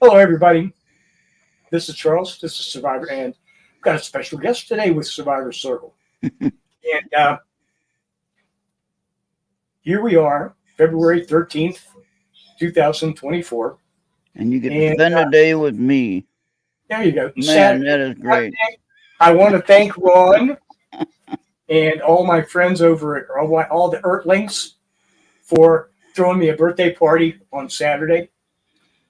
Hello, everybody. This is Charles. This is Survivor, and I've got a special guest today with Survivor Circle. And here we are, February 13th, 2024. And you get to And spend a day with me. there you go. Man, that is great. I want to thank Ron and all my friends over at all the Earthlings for throwing me a birthday party on Saturday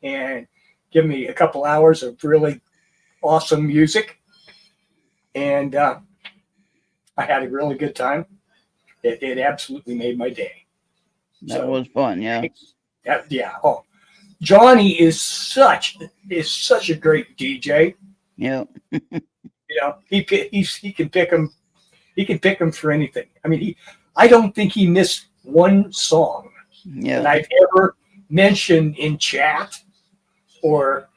and giving me a couple hours of really awesome music. And I had a really good time. It absolutely made my day. That was fun, yeah. Yeah. Oh, Johnny is such a great DJ. Yeah. He can pick him. He can pick him for anything. I mean, I don't think he missed one song that I've ever mentioned in chat, or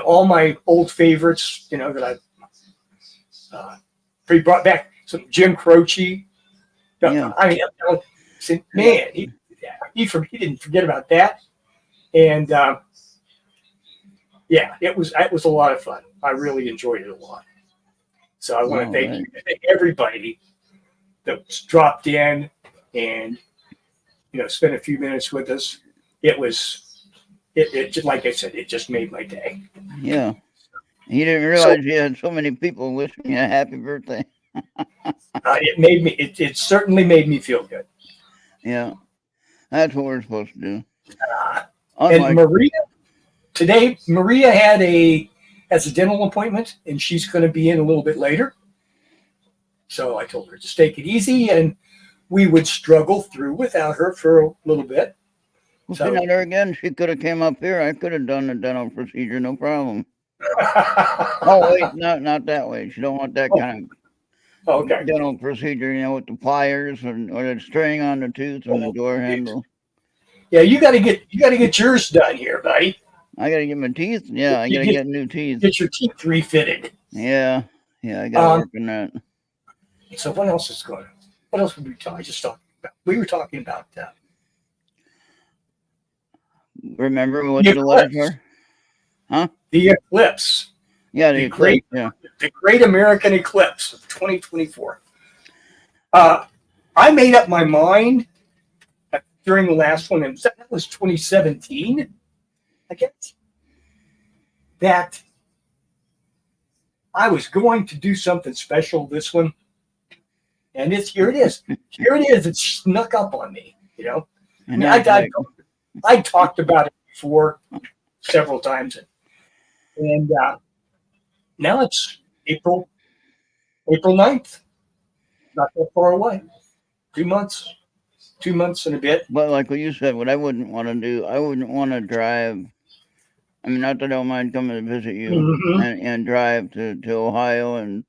all my old favorites. That I've he brought back some Jim Croce. Yeah. I mean, man, he didn't forget about that. And it was a lot of fun. I really enjoyed it a lot. So I want to thank everybody that's dropped in and spent a few minutes with us. It just, like I said, it just made my day. Yeah. You didn't realize you had so many people wishing you a happy birthday. It certainly made me feel good. Yeah. That's what we're supposed to do. And Maria has a dental appointment, and she's going to be in a little bit later. So I told her to take it easy, and we would struggle through without her for a little bit. Well, so, not her again. She could have came up here. I could have done the dental procedure, no problem. Oh wait, not that way. She don't want that kind of dental procedure, with the pliers or the string on the tooth and the door handle. Yeah, you got to get yours done here, buddy. I got to get my teeth. Yeah, I got to get new teeth. Get your teeth refitted. Yeah, I got to work on that. So what else is going on? What else were we talking about? We were talking about remember what the letters were? Huh? The eclipse. Yeah, the eclipse. The Great American Eclipse of 2024. I made up my mind during the last one, and that was 2017, I guess, that I was going to do something special this one. And here it is. Here it is. It snuck up on me, I mean, I talked about it before several times. And now it's April 9th. Not that far away. 2 months. 2 months and a bit. But like what you said, what I wouldn't want to do, I wouldn't want to drive. I mean, not that I don't mind coming to visit you and drive to Ohio and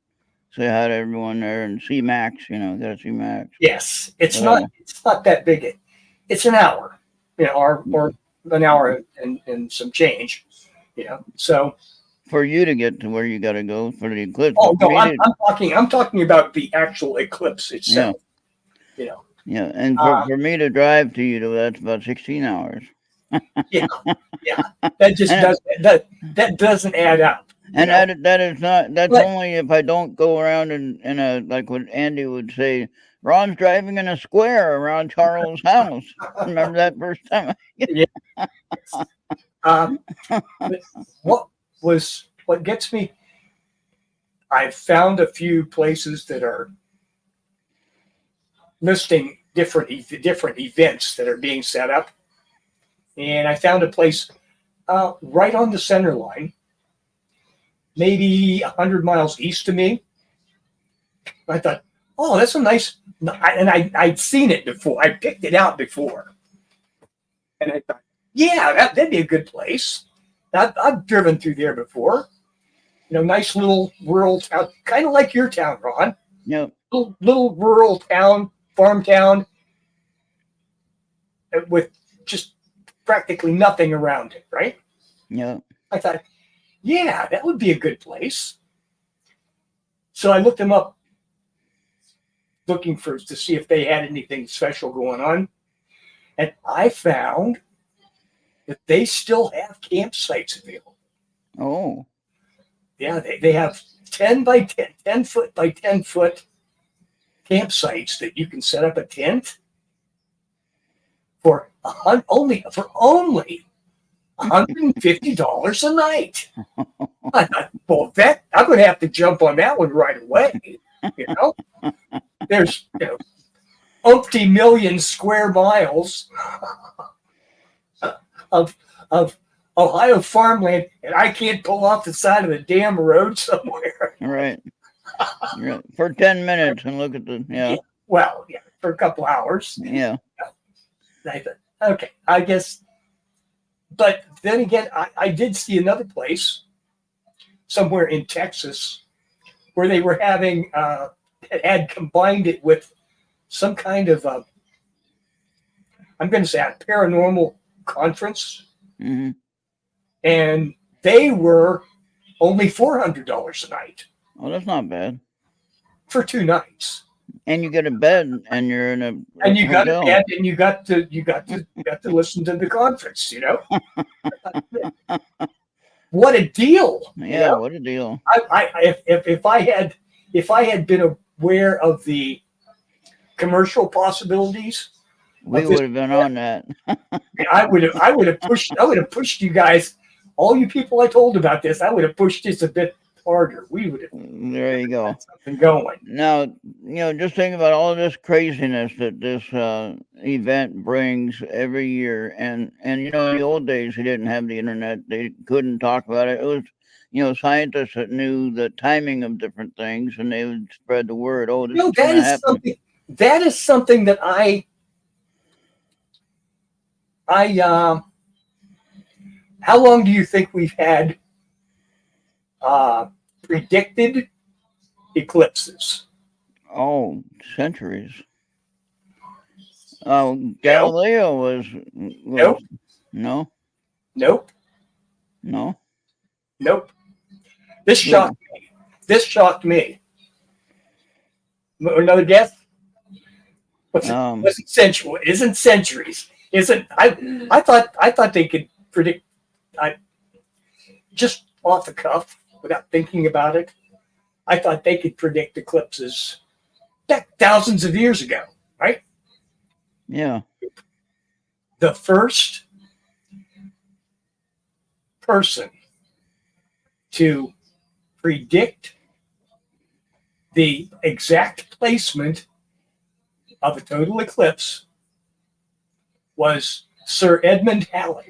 say hi to everyone there and see Max. Gotta see Max. Yes, it's not that big. It's an hour, or an hour and some change, So for you to get to where you got to go for the eclipse. Oh no, I'm talking about the actual eclipse itself. Yeah. Yeah, and for me to drive to you, that's about 16 hours. yeah, that just that doesn't add up. And that is not. That's only if I don't go around in a, like what Andy would say. Ron's driving in a square around Charles' house. Remember that first time? What gets me? I've found a few places that are listing different events that are being set up, and I found a place right on the center line, maybe 100 miles east of me. I thought, oh, that's a nice, and I'd seen it before. I picked it out before, and I thought, yeah, that'd be a good place. I've driven through there before. Nice little rural town, kind of like your town, Ron. Yeah. Little rural town, farm town, with just practically nothing around it, right? Yeah. I thought, yeah, that would be a good place. So I looked them up, looking to see if they had anything special going on. And I found that they still have campsites available. Oh. Yeah, they have 10 by 10 foot by 10 foot campsites that you can set up a tent for only $150 a night. I thought, well, I'm going to have to jump on that one right away. There's umpty million square miles of Ohio farmland, and I can't pull off the side of the damn road somewhere. Right. For 10 minutes and look at the Well, yeah, for a couple hours. Yeah. I thought, okay, I guess. But then again, I did see another place somewhere in Texas where they were having had combined it with some kind of I'm going to say a paranormal conference, Mm-hmm. and they were only $400 a night. Oh, that's not bad. For 2 nights. And you get a bed, and you're in a and you hotel. got a bed, and you got to listen to the conference. What a deal! Yeah, what a deal! If I had been aware of the commercial possibilities, we would have been on that. I would have pushed you guys, all you people I told about this. I would have pushed this a bit harder. We would have. There you go. Something going. Now, just think about all this craziness that this event brings every year. And in the old days, they didn't have the internet. They couldn't talk about it. It was, scientists that knew the timing of different things, and they would spread the word. Oh, this is going to happen. That is something that I how long do you think we've had predicted eclipses? Oh, centuries. Galileo was Nope. No. Nope. No. Nope. This shocked me. This shocked me. Another guess? Wasn't centuries. Isn't centuries? Isn't I thought they could predict. Just off the cuff, without thinking about it, I thought they could predict eclipses back thousands of years ago, right? Yeah. The first person to predict the exact placement of a total eclipse was Sir Edmund Halley.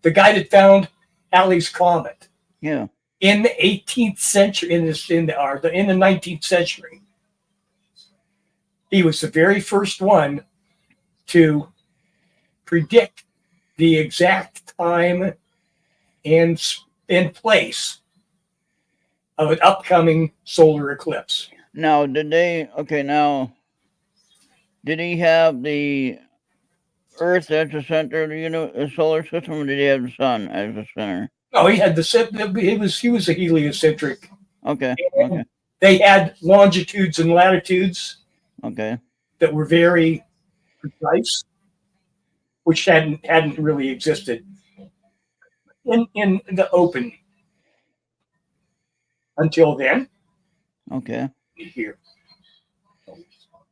The guy that found Halley's Comet. Yeah. In the 18th century, in the 19th century, he was the very first one to predict the exact time and place of an upcoming solar eclipse. Now, did he have the Earth as the center of the solar system, or did he have the sun as the center? No, he had he was a heliocentric. Okay. They had longitudes and latitudes. Okay. That were very precise, which hadn't really existed in the open until then. Okay. Here.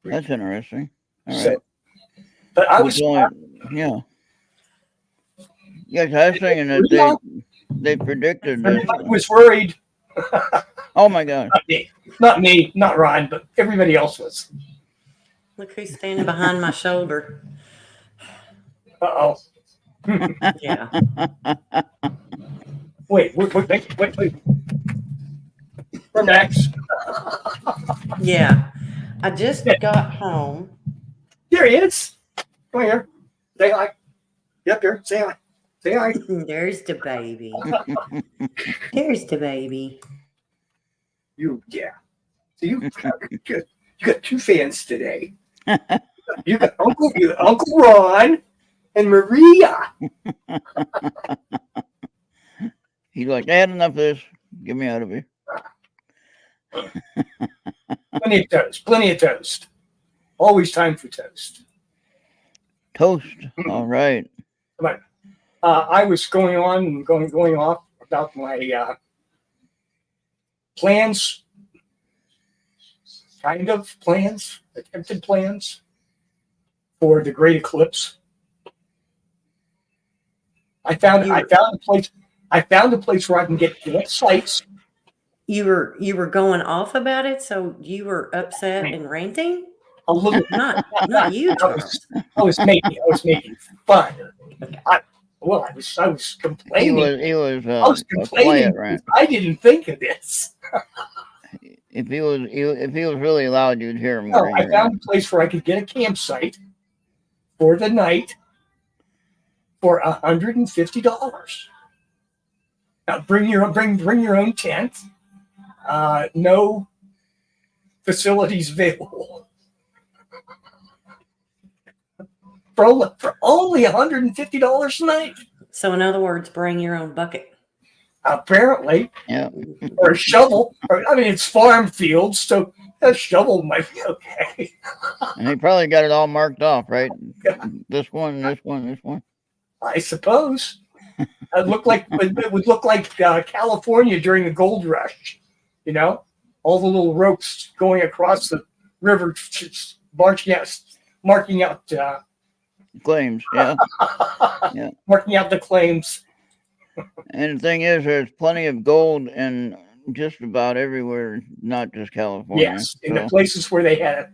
That's interesting. All right. So, but I was yeah. Yes, I was thinking that they predicted this. I was worried. Oh my God. Not me, not Ron, but everybody else was. Look who's standing behind my shoulder. Uh-oh. Yeah. Wait. Relax. Yeah. I just got home. Here he is. Come here. Say hi. Yep, here. Say hi. Say hi. There's the baby. There's the baby. Yeah. So you got 2 fans today. You got Uncle Ron and Maria. He's like, I had enough of this. Get me out of here. Plenty of toast. Always time for toast. Toast. All right. But I was going off about my plans, attempted plans for the great eclipse. I found a place. I found a place where I can get sites. You were going off about it, so you were upset and ranting? A little. Not you, Charles. I was making fun. I was complaining. He was I was complaining. I didn't think of this. If he was really loud, you'd hear him. No, I found a place where I could get a campsite for the night for $150. Now bring your own tent. No facilities available. For only $150 a night. So in other words, bring your own bucket. Apparently. Yeah. Or a shovel. It's farm fields, so a shovel might be okay. And he probably got it all marked off, right? This one, this one, this one. I suppose. It would look like California during the gold rush. All the little ropes going across the river, marking out claims. Yeah. Yeah. Marking out the claims. And the thing is, there's plenty of gold in just about everywhere, not just California. Yes, in the places where they had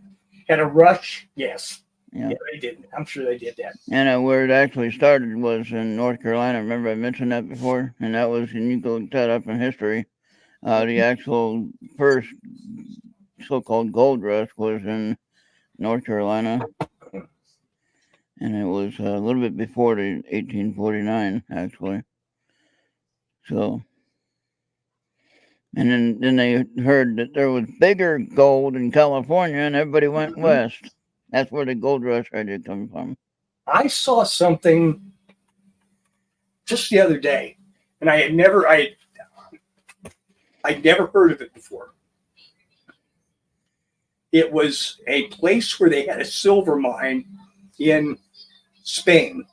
a rush. Yes. Yeah, they did. I'm sure they did that. And where it actually started was in North Carolina. Remember I mentioned that before? And that was, and you can look that up in history. The actual first so-called gold rush was in North Carolina. And it was a little bit before the 1849, actually. So, and then they heard that there was bigger gold in California, and everybody went west. That's where the gold rush had to come from. I saw something just the other day, and I'd never heard of it before. It was a place where they had a silver mine in Spain.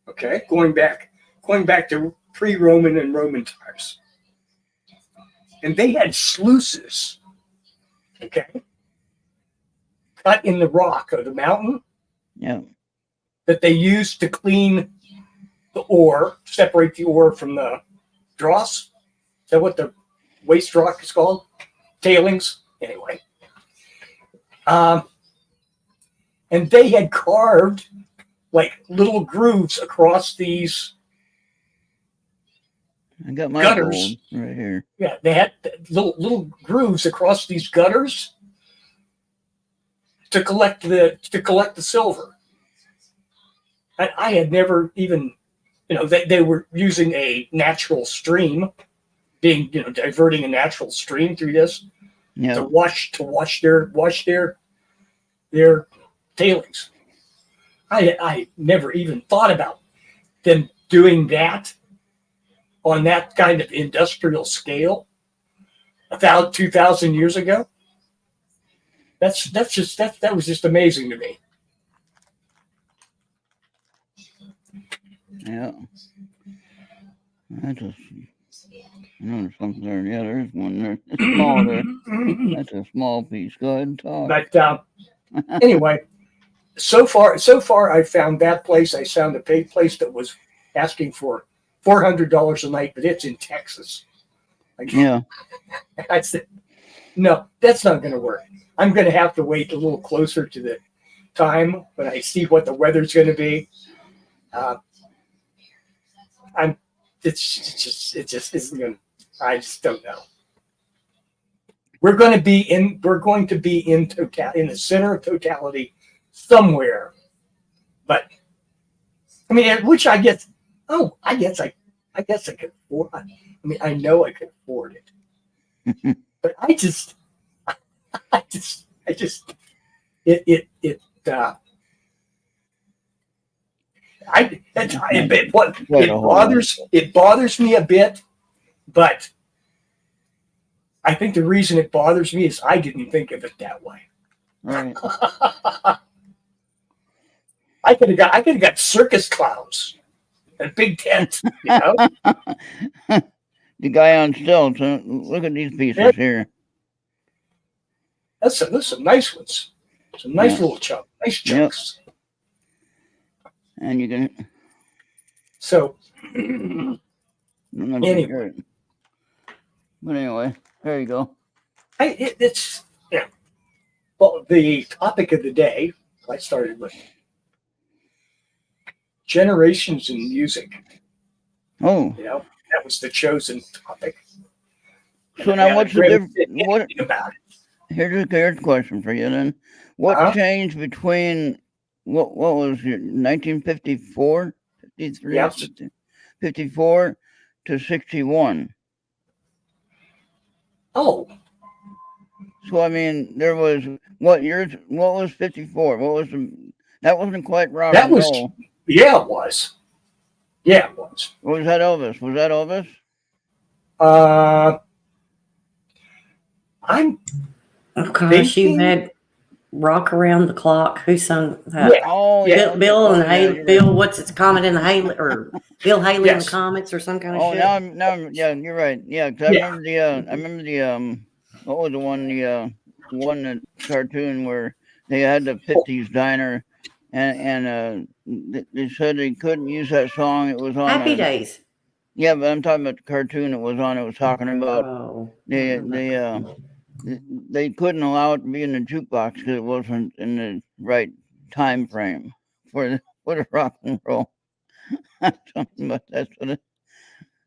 Okay, going back to pre-Roman and Roman times, and they had sluices. Okay. Cut in the rock of the mountain, that they used to clean the ore, separate the ore from the dross. Is that what the waste rock is called? Tailings, anyway. And they had carved like little grooves across these I got my gutters right here. Yeah, they had little grooves across these gutters to collect the silver. I had never even, they were using a natural stream, diverting a natural stream through this to wash their tailings. I never even thought about them doing that on that kind of industrial scale 2,000 years ago. That was just amazing to me. Yeah. That's there's something there. Yeah, there's one there. It's small there. That's a small piece. Go ahead and talk. But anyway, so far I found that place. I found a place that was asking for $400 a night, but it's in Texas. Yeah. I said, no, that's not going to work. I'm going to have to wait a little closer to the time when I see what the weather's going to be. It just isn't going to. I just don't know. We're going to be in the center of totality somewhere, but which I guess. Oh, I guess I could afford. I know I could afford it, but I just it bothers me a bit, but I think the reason it bothers me is I didn't think of it that way. Right. I could have got circus clowns and a big tent, you know. The guy on stilts. Look at these pieces here. There's some nice ones. Some nice little nice chunks. Yep. And you can. So anyway. But anyway, there you go. It's yeah. Well, the topic of the day I started with generations in music. Oh, you know, that was the chosen topic. So now, what's the difference? What about it? Here's a question for you then. What changed between what was it, 1954, 53, Yes. 54 to 61? Oh. So I mean, there was what was 54? That wasn't quite rock and roll. Yeah, it was. Yeah, it was. Was that Elvis? Was that Elvis? Oh gosh, you had Rock Around the Clock. Who sung that? Yeah. Oh, yeah. Bill and Haley. Bill, what's it? Comet in the Haley, or Bill Haley and the Comets, or some kind of shit. Oh, now, yeah, you're right. Yeah, because I remember the what was the one that cartoon where they had the 50s diner, and they said they couldn't use that song. It was on Happy Days. Yeah, but I'm talking about the cartoon it was on. It was talking about they couldn't allow it to be in the jukebox because it wasn't in the right time frame for the rock and roll. Something about that's what it,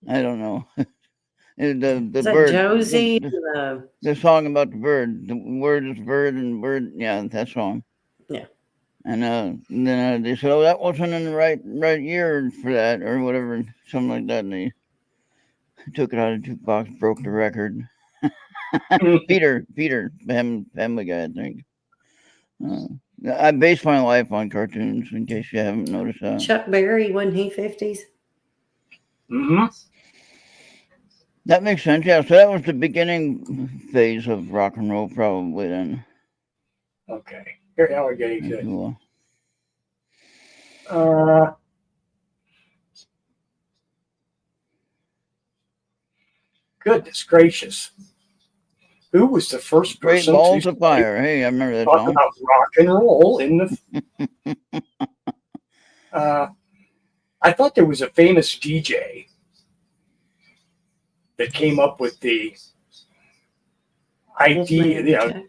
I don't know. The bird, Josie, the song about the bird. The word is bird and bird. Yeah, that song. Yeah. And then they said, "Oh, that wasn't in the right year for that, or whatever, something like that." And they took it out of the jukebox, broke the record. Peter, Family Guy, I think. I base my life on cartoons, in case you haven't noticed that. Chuck Berry, wasn't he 50s? Mm-hmm. That makes sense, yeah. So that was the beginning phase of rock and roll, probably then. Okay. Here, now we're getting good. Cool. Goodness gracious. Who was the first person Great Balls of Fire? Hey, I remember that song. About rock and roll in the. I thought there was a famous DJ that came up with the idea. You know,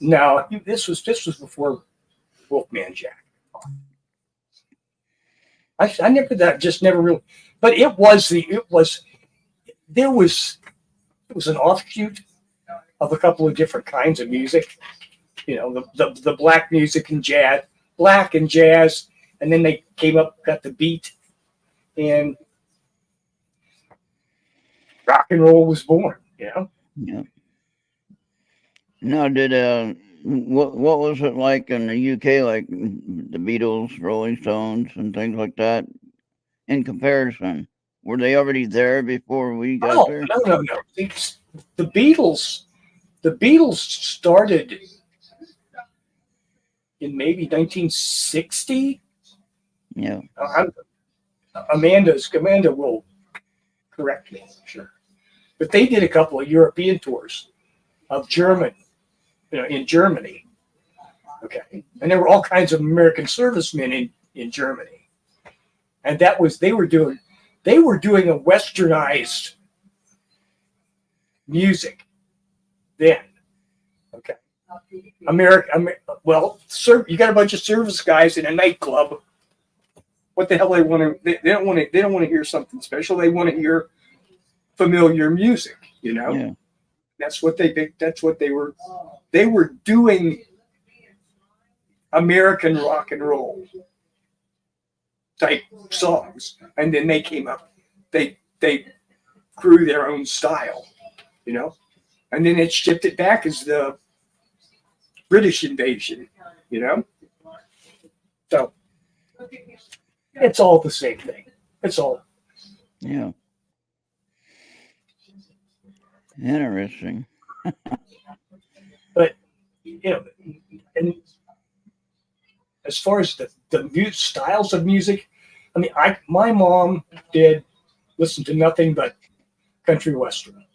no, this was before Wolfman Jack. I never really, but it was an offshoot of a couple of different kinds of music. You know, the black music and jazz, and then they got the beat, and rock and roll was born. You know. Yeah. Now, what was it like in the UK, like the Beatles, Rolling Stones, and things like that? In comparison, were they already there before we got there? No. The Beatles started in maybe 1960. Yeah. Amanda will correct me, sure. But they did a couple of European tours of in Germany. Okay. And there were all kinds of American servicemen in Germany. And they were doing a westernized music then. Okay. You got a bunch of service guys in a nightclub. What the hell they don't want to hear something special. They want to hear familiar music, you know? Yeah. That's what they were doing American rock and roll type songs. And then they came up, they grew their own style, you know? And then it shifted back as the British invasion, you know? So it's all the same thing. It's all. Yeah. Interesting. But, you know, and as far as the styles of music, I mean, my mom did listen to nothing but country western.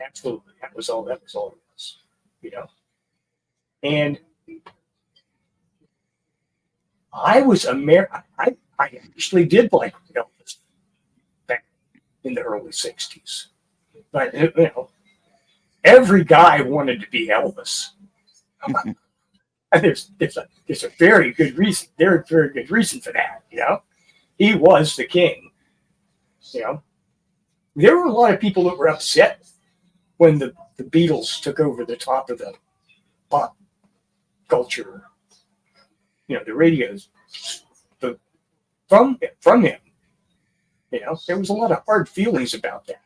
Absolutely, that was all it was, you know. And I was I actually did like Elvis back in the early '60s, but you know, every guy wanted to be Elvis. And there's a very good reason. There's a very good reason for that. You know, he was the king. You know, there were a lot of people that were upset when the Beatles took over the top of the pop culture. You know, the radios from him. You know, there was a lot of hard feelings about that.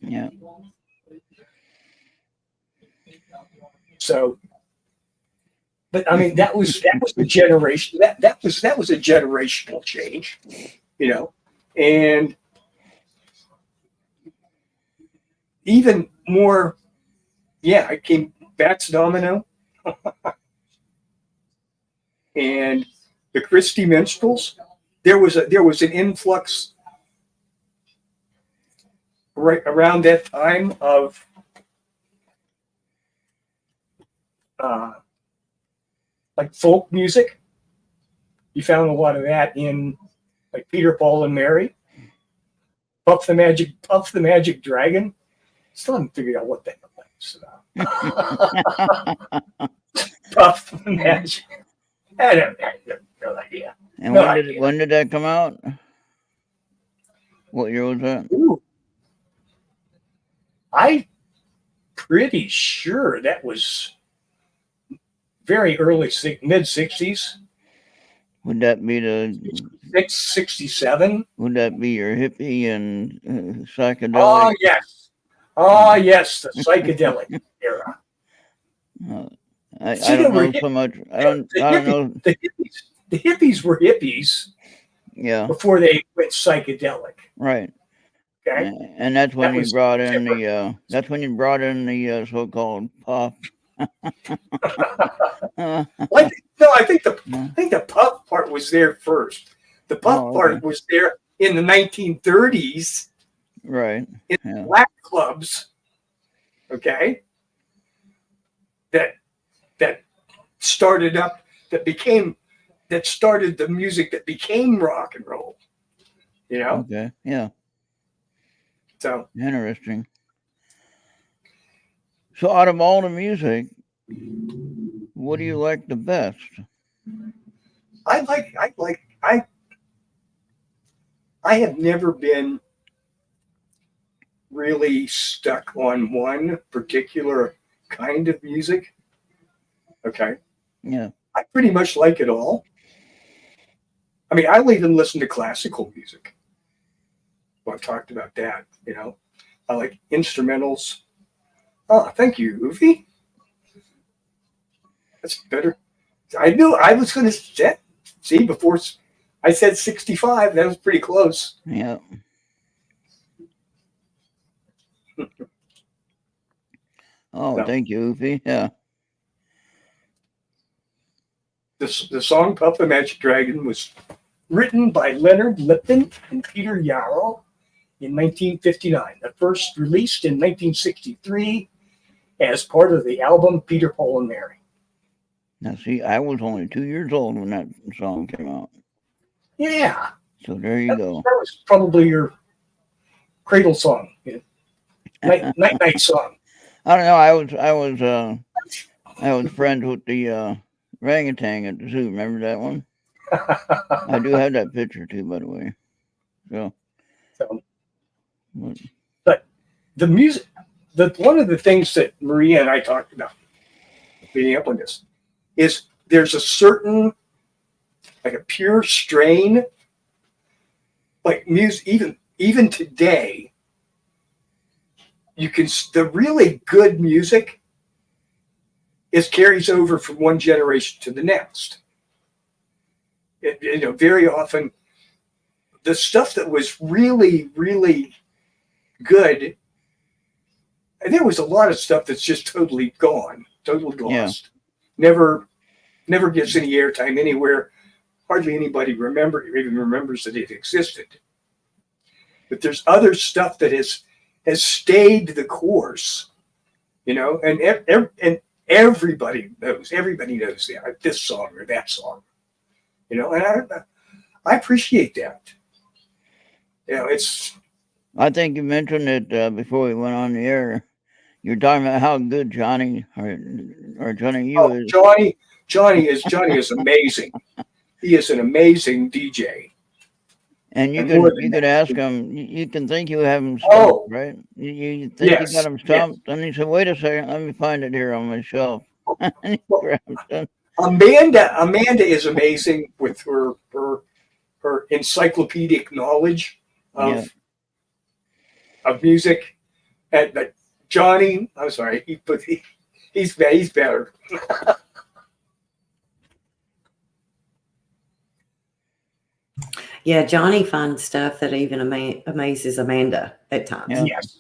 Yeah. So, but I mean, that was the generation that was a generational change, you know, and even more. Yeah, I came Bats Domino and the Christie Minstrels. There was an influx right around that time of like folk music. You found a lot of that in like Peter, Paul, and Mary, Puff the Magic Dragon. Still haven't figured out what that was about. Puff the Magic. I have no idea. And No when did that come out? What year was that? Ooh. I'm pretty sure that was very early, mid '60s. Would that be the 67? Would that be your hippie and psychedelic? Oh yes, the psychedelic era. I don't know so much. I don't know. The hippies were hippies. Yeah. Before they went psychedelic. Right. Okay. And that's when you brought in the. That's when you brought in the so-called puff. I think the puff part was there first. The puff part was there in the 1930s. Right. In black clubs. Okay. That started up. That started the music that became rock and roll. You know. Okay. Yeah. So interesting. So out of all the music, what do you like the best? I have never been really stuck on one particular kind of music. Okay. Yeah. I pretty much like it all. I mean, I'll even listen to classical music. Well, I've talked about that, you know. I like instrumentals. Oh, thank you, Uvi. That's better. I knew I was going to see before I said 65. That was pretty close. Yeah. Oh, thank you, Uvi. Yeah. The song Puff the Magic Dragon was written by Leonard Lipton and Peter Yarrow in 1959. The first released in 1963 as part of the album Peter, Paul, and Mary. Now, see, I was only 2 years old when that song came out. Yeah. So there you go. That was probably your cradle song, night song. I don't know. I was friends with the orangutan at the zoo. Remember that one? I do have that picture too, by the way. But the music, one of the things that Maria and I talked about leading up on this is there's a certain, like a pure strain, like music, even today, the really good music carries over from one generation to the next. Very often the stuff that was really, really good, and there was a lot of stuff that's just totally gone, totally lost. Yeah. never gets any airtime anywhere. Hardly anybody even remembers that it existed. But there's other stuff that has stayed the course, and everybody knows this song or that song, and I appreciate that. It's. I think you mentioned it before we went on the air. You're talking about how good Johnny or Johnny is. Johnny is amazing. He is an amazing DJ. And you could ask him. You can think you have him stumped, right? You think you got him stumped, and he said, "Wait a second, let me find it here on my shelf." Amanda is amazing with her encyclopedic knowledge of music. But Johnny, I'm sorry, he's better. Yeah, Johnny finds stuff that even amazes Amanda at times. Yeah. Yes.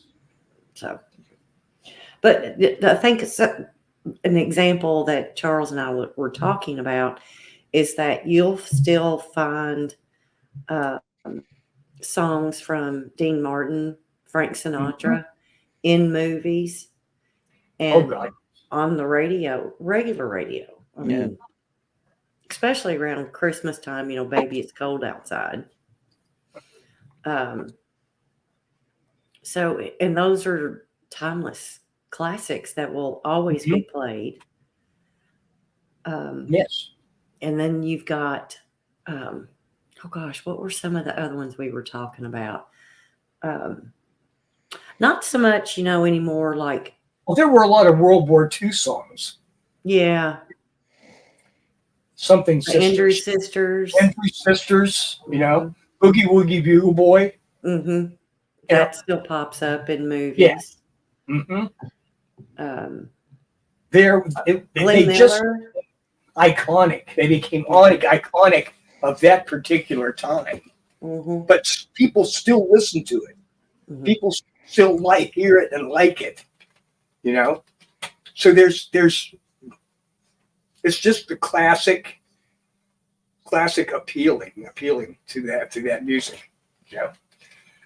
So, but I think an example that Charles and I were talking about is that you'll still find songs from Dean Martin, Frank Sinatra in movies and on the radio, regular radio. I mean, especially around Christmas time, Baby, It's Cold Outside. So, and those are timeless classics that will always be played. Yes. And then you've got, oh gosh, what were some of the other ones we were talking about? Not so much, anymore like. Well, there were a lot of World War II songs. Yeah. Something the Andrew Sisters. Andrew Sisters, Boogie Woogie Bugle Boy. Mm-hmm. That still pops up in movies. Yes. Mm-hmm. They just iconic. They became iconic of that particular time. Mm-hmm. But people still listen to it. Mm-hmm. People still hear it and like it. So there's it's just the classic appealing to that music.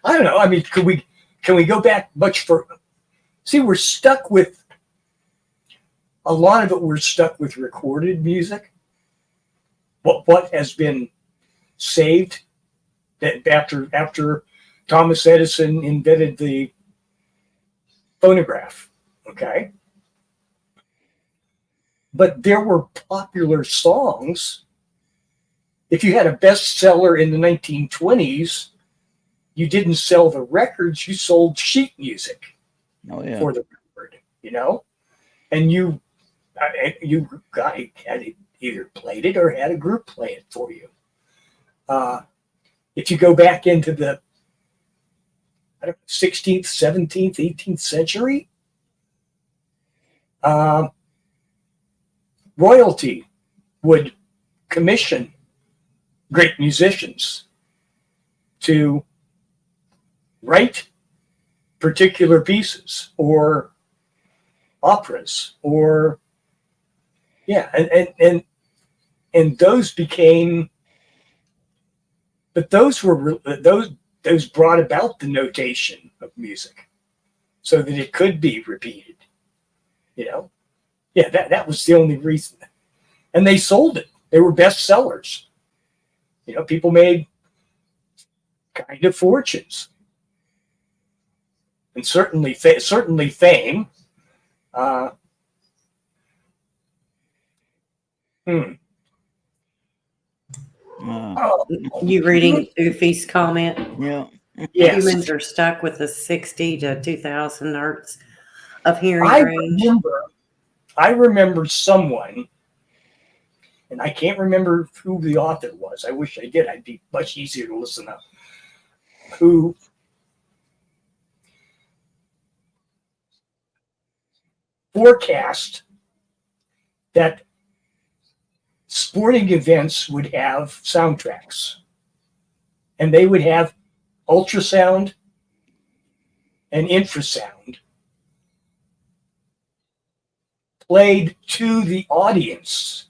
I don't know. I mean, can we go back much further? See, we're stuck with a lot of it. We're stuck with recorded music. What has been saved that after Thomas Edison invented the phonograph. Okay. But there were popular songs. If you had a bestseller in the 1920s, you didn't sell the records, you sold sheet music for the record, and you had either played it or had a group play it for you. If you go back into the 16th, 17th, 18th century, royalty would commission great musicians to write particular pieces or operas and those became, but those brought about the notation of music so that it could be repeated. That was the only reason. And they sold it. They were bestsellers. People made kind of fortunes. And certainly fame. You reading Ufi's comment? Yeah. Yes. Humans are stuck with the 60 to 2,000 hertz of hearing range. I remember someone, and I can't remember who the author was. I wish I did. I'd be much easier to listen up. Who forecast that sporting events would have soundtracks, and they would have ultrasound and infrasound played to the audience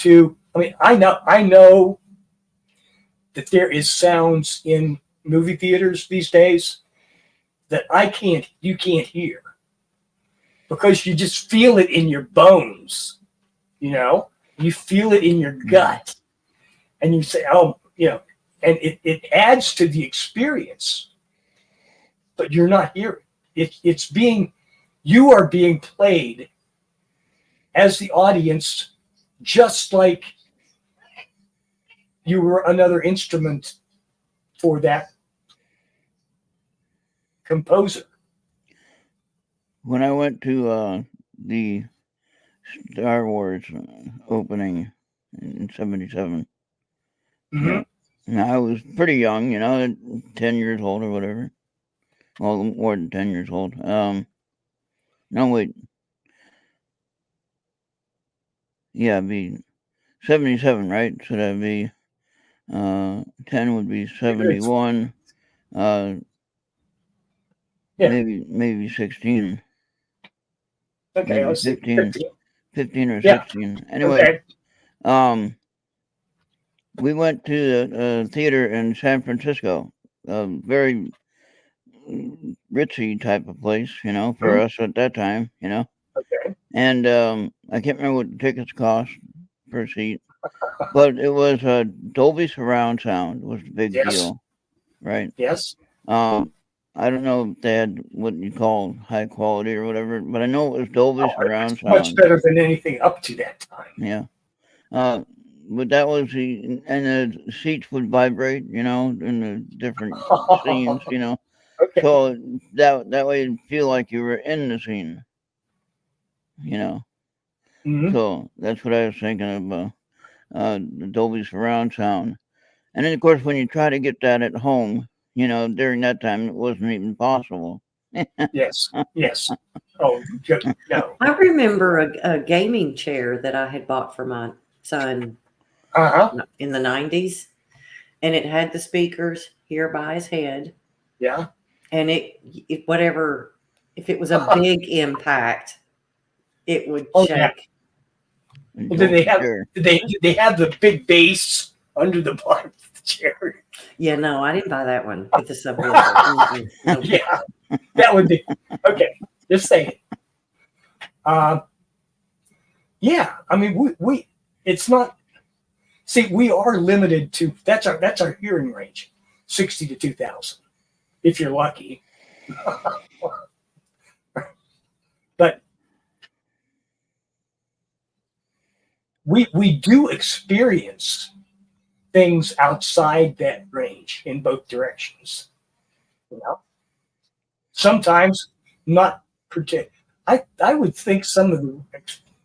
I know that there is sounds in movie theaters these days that you can't hear because you just feel it in your bones, you feel it in your gut and you say, oh, and it adds to the experience, but you're not hearing it. You are being played as the audience, just like you were another instrument for that composer. When I went to the Star Wars opening in '77, I was pretty young, 10 years old or whatever. Well, more than 10 years old. No, wait. Yeah, it'd be 77, right? So that'd be 10 would be 71. Maybe 16. Okay, maybe let's 15, see. 15 or 16. Anyway, we went to the theater in San Francisco, a very ritzy type of place, for us at that time, Okay. And I can't remember what the tickets cost per seat, but it was a Dolby surround sound was the big deal, right? Yes. I don't know if they had what you call high quality or whatever, but I know it was Dolby surround sound. Much better than anything up to that time. Yeah. But that was and the seats would vibrate, in the different scenes, Okay. So that way you'd feel like you were in the scene, So that's what I was thinking of, the Dolby surround sound. And then, of course, when you try to get that at home, during that time, it wasn't even possible. Yes. Oh, no. I remember a gaming chair that I had bought for my son in the 90s, and it had the speakers here by his head. Yeah. And if it was a big impact, it would shake. Yeah. Well, did they have the big bass under the bottom of the chair? Yeah, no, I didn't buy that one with the subwoofer. Yeah, that would be okay. Just saying. Yeah, I mean, we it's not. See, we are limited to that's our hearing range, 60 to 2,000, if you're lucky. But we do experience things outside that range in both directions. Sometimes not protect. I would think some of the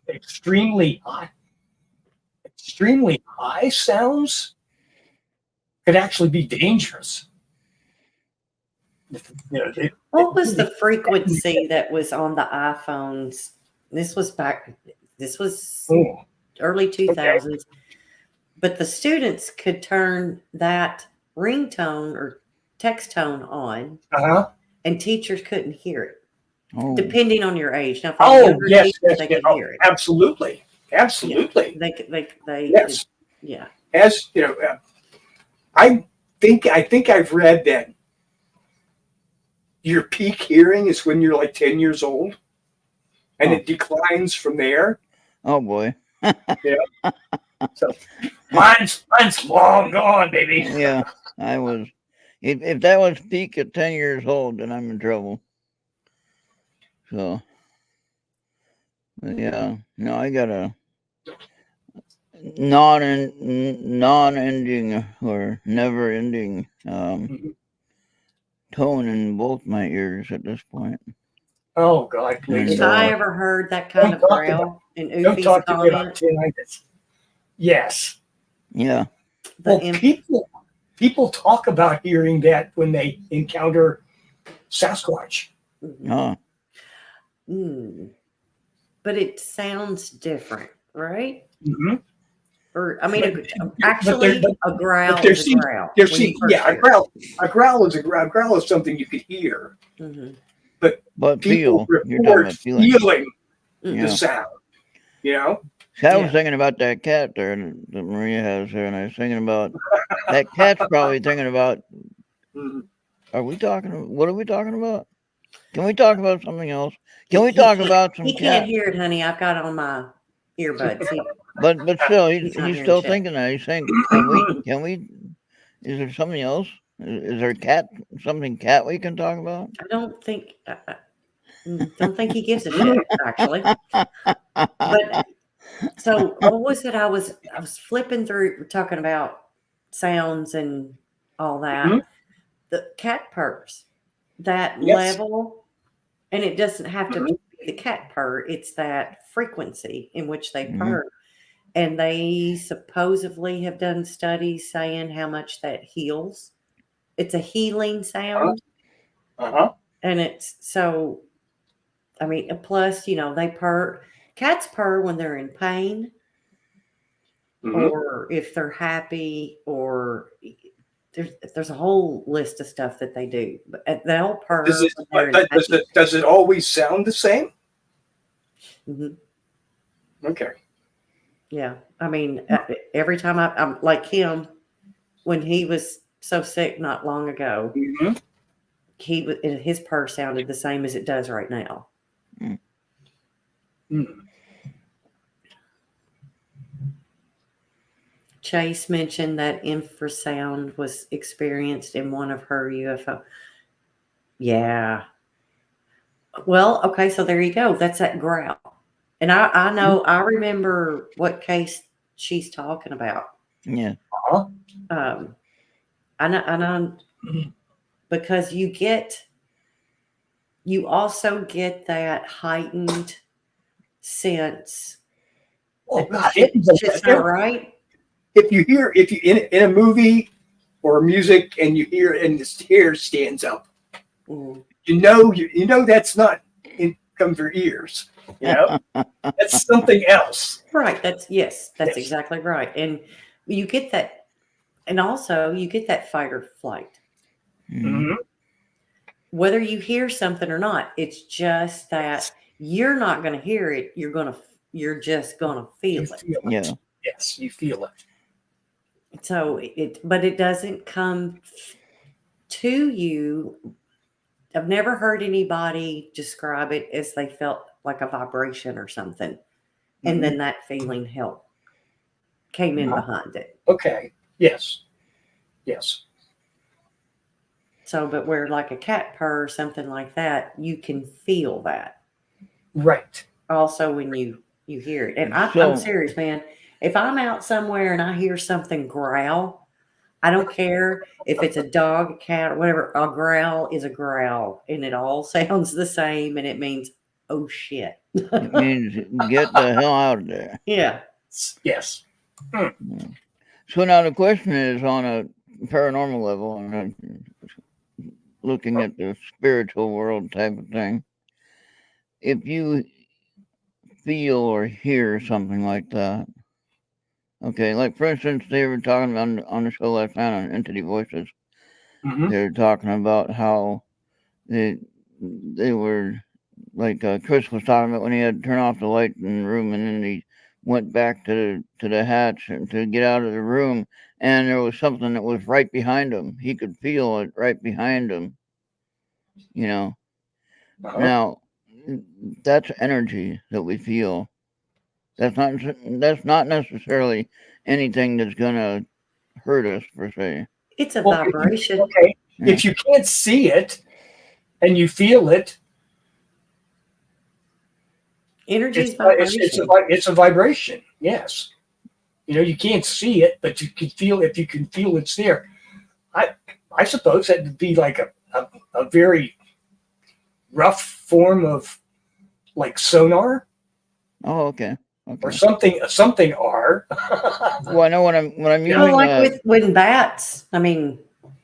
extremely high sounds could actually be dangerous. What was the frequency that was on the iPhones? This was early 2000s. Okay. But the students could turn that ringtone or text tone on, and teachers couldn't hear it, depending on your age. Now, yes, they could hear it. Absolutely. Yeah, they yes. Could, yeah. As I think I've read that your peak hearing is when you're like 10 years old, and it declines from there. Oh boy. Yeah. So mine's long gone, baby. Yeah, I was. If that was peak at 10 years old, then I'm in trouble. So, yeah, no, I got a non-ending or never-ending tone in both my ears at this point. Oh God, please! If I ever heard that kind of growl in Oofy's comments, yes. Yeah. Well, people talk about hearing that when they encounter Sasquatch. Oh. But it sounds different, right? Mm-hmm. Or I mean, actually, a growl is a growl. A growl is something you could hear. Mm-hmm. But people report feeling the sound. See, I was thinking about that cat there that Maria has there, and I was thinking about that cat's probably thinking about. Are we talking? What are we talking about? Can we talk about something else? Can we talk about some He cat? can't hear it, honey. I've got on my earbuds. But still, he's still thinking that. He's saying, can we? Is there something else? Is there something cat we can talk about? I don't think he gives a shit, actually. But so what was it? I was flipping through talking about sounds and all that. The cat purrs, that level, and it doesn't have to be the cat purr. It's that frequency in which they purr. And they supposedly have done studies saying how much that heals. It's a healing sound. And it's so, I mean, plus, they purr. Cats purr when they're in pain or if they're happy, or there's a whole list of stuff that they do. But they'll purr. Does it always sound the same? Okay. Yeah. I mean, every time I'm like him, when he was so sick not long ago, his purr sounded the same as it does right now. Chase mentioned that infrasound was experienced in one of her UFO. Yeah. Well, okay, so there you go. That's that growl. And I know, I remember what case she's talking about. Yeah. I know because you also get that heightened sense. Oh, God. It's not right. If you in a movie or music and you hear and the hair stands up, you know that's not come for ears. That's something else. Right. That's exactly right. And you get that, and also you get that fight or flight. Whether you hear something or not, it's just that you're not going to hear it. You're just going to feel it. Yeah. Yes, you feel it. So but it doesn't come to you. I've never heard anybody describe it as they felt like a vibration or something. And then that feeling came in behind it. Okay. Yes. So, but where like a cat purr or something like that, you can feel that. Right. Also when you hear it. And I'm serious, man. If I'm out somewhere and I hear something growl, I don't care if it's a dog, a cat, or whatever. A growl is a growl, and it all sounds the same, and it means, oh shit. It means get the hell out of there. Yeah. Yes. So now the question is, on a paranormal level, and looking at the spiritual world type of thing, if you feel or hear something like that, okay, like for instance, they were talking about on the show last night on Entity Voices. They were talking about how they were, like Chris was talking about when he had to turn off the light in the room, and then he went back to the hatch and to get out of the room, and there was something that was right behind him. He could feel it right behind him. Now that's energy that we feel. That's not necessarily anything that's gonna hurt us per se. It's a vibration. Okay. Yeah. If you can't see it and you feel it, energy is vibration. It's a vibration. Yes. You can't see it, but you can feel. If you can feel it's there, I suppose that would be like a very rough form of like sonar. Oh, okay. Or something R. Well, I know when I'm using like with bats. I mean,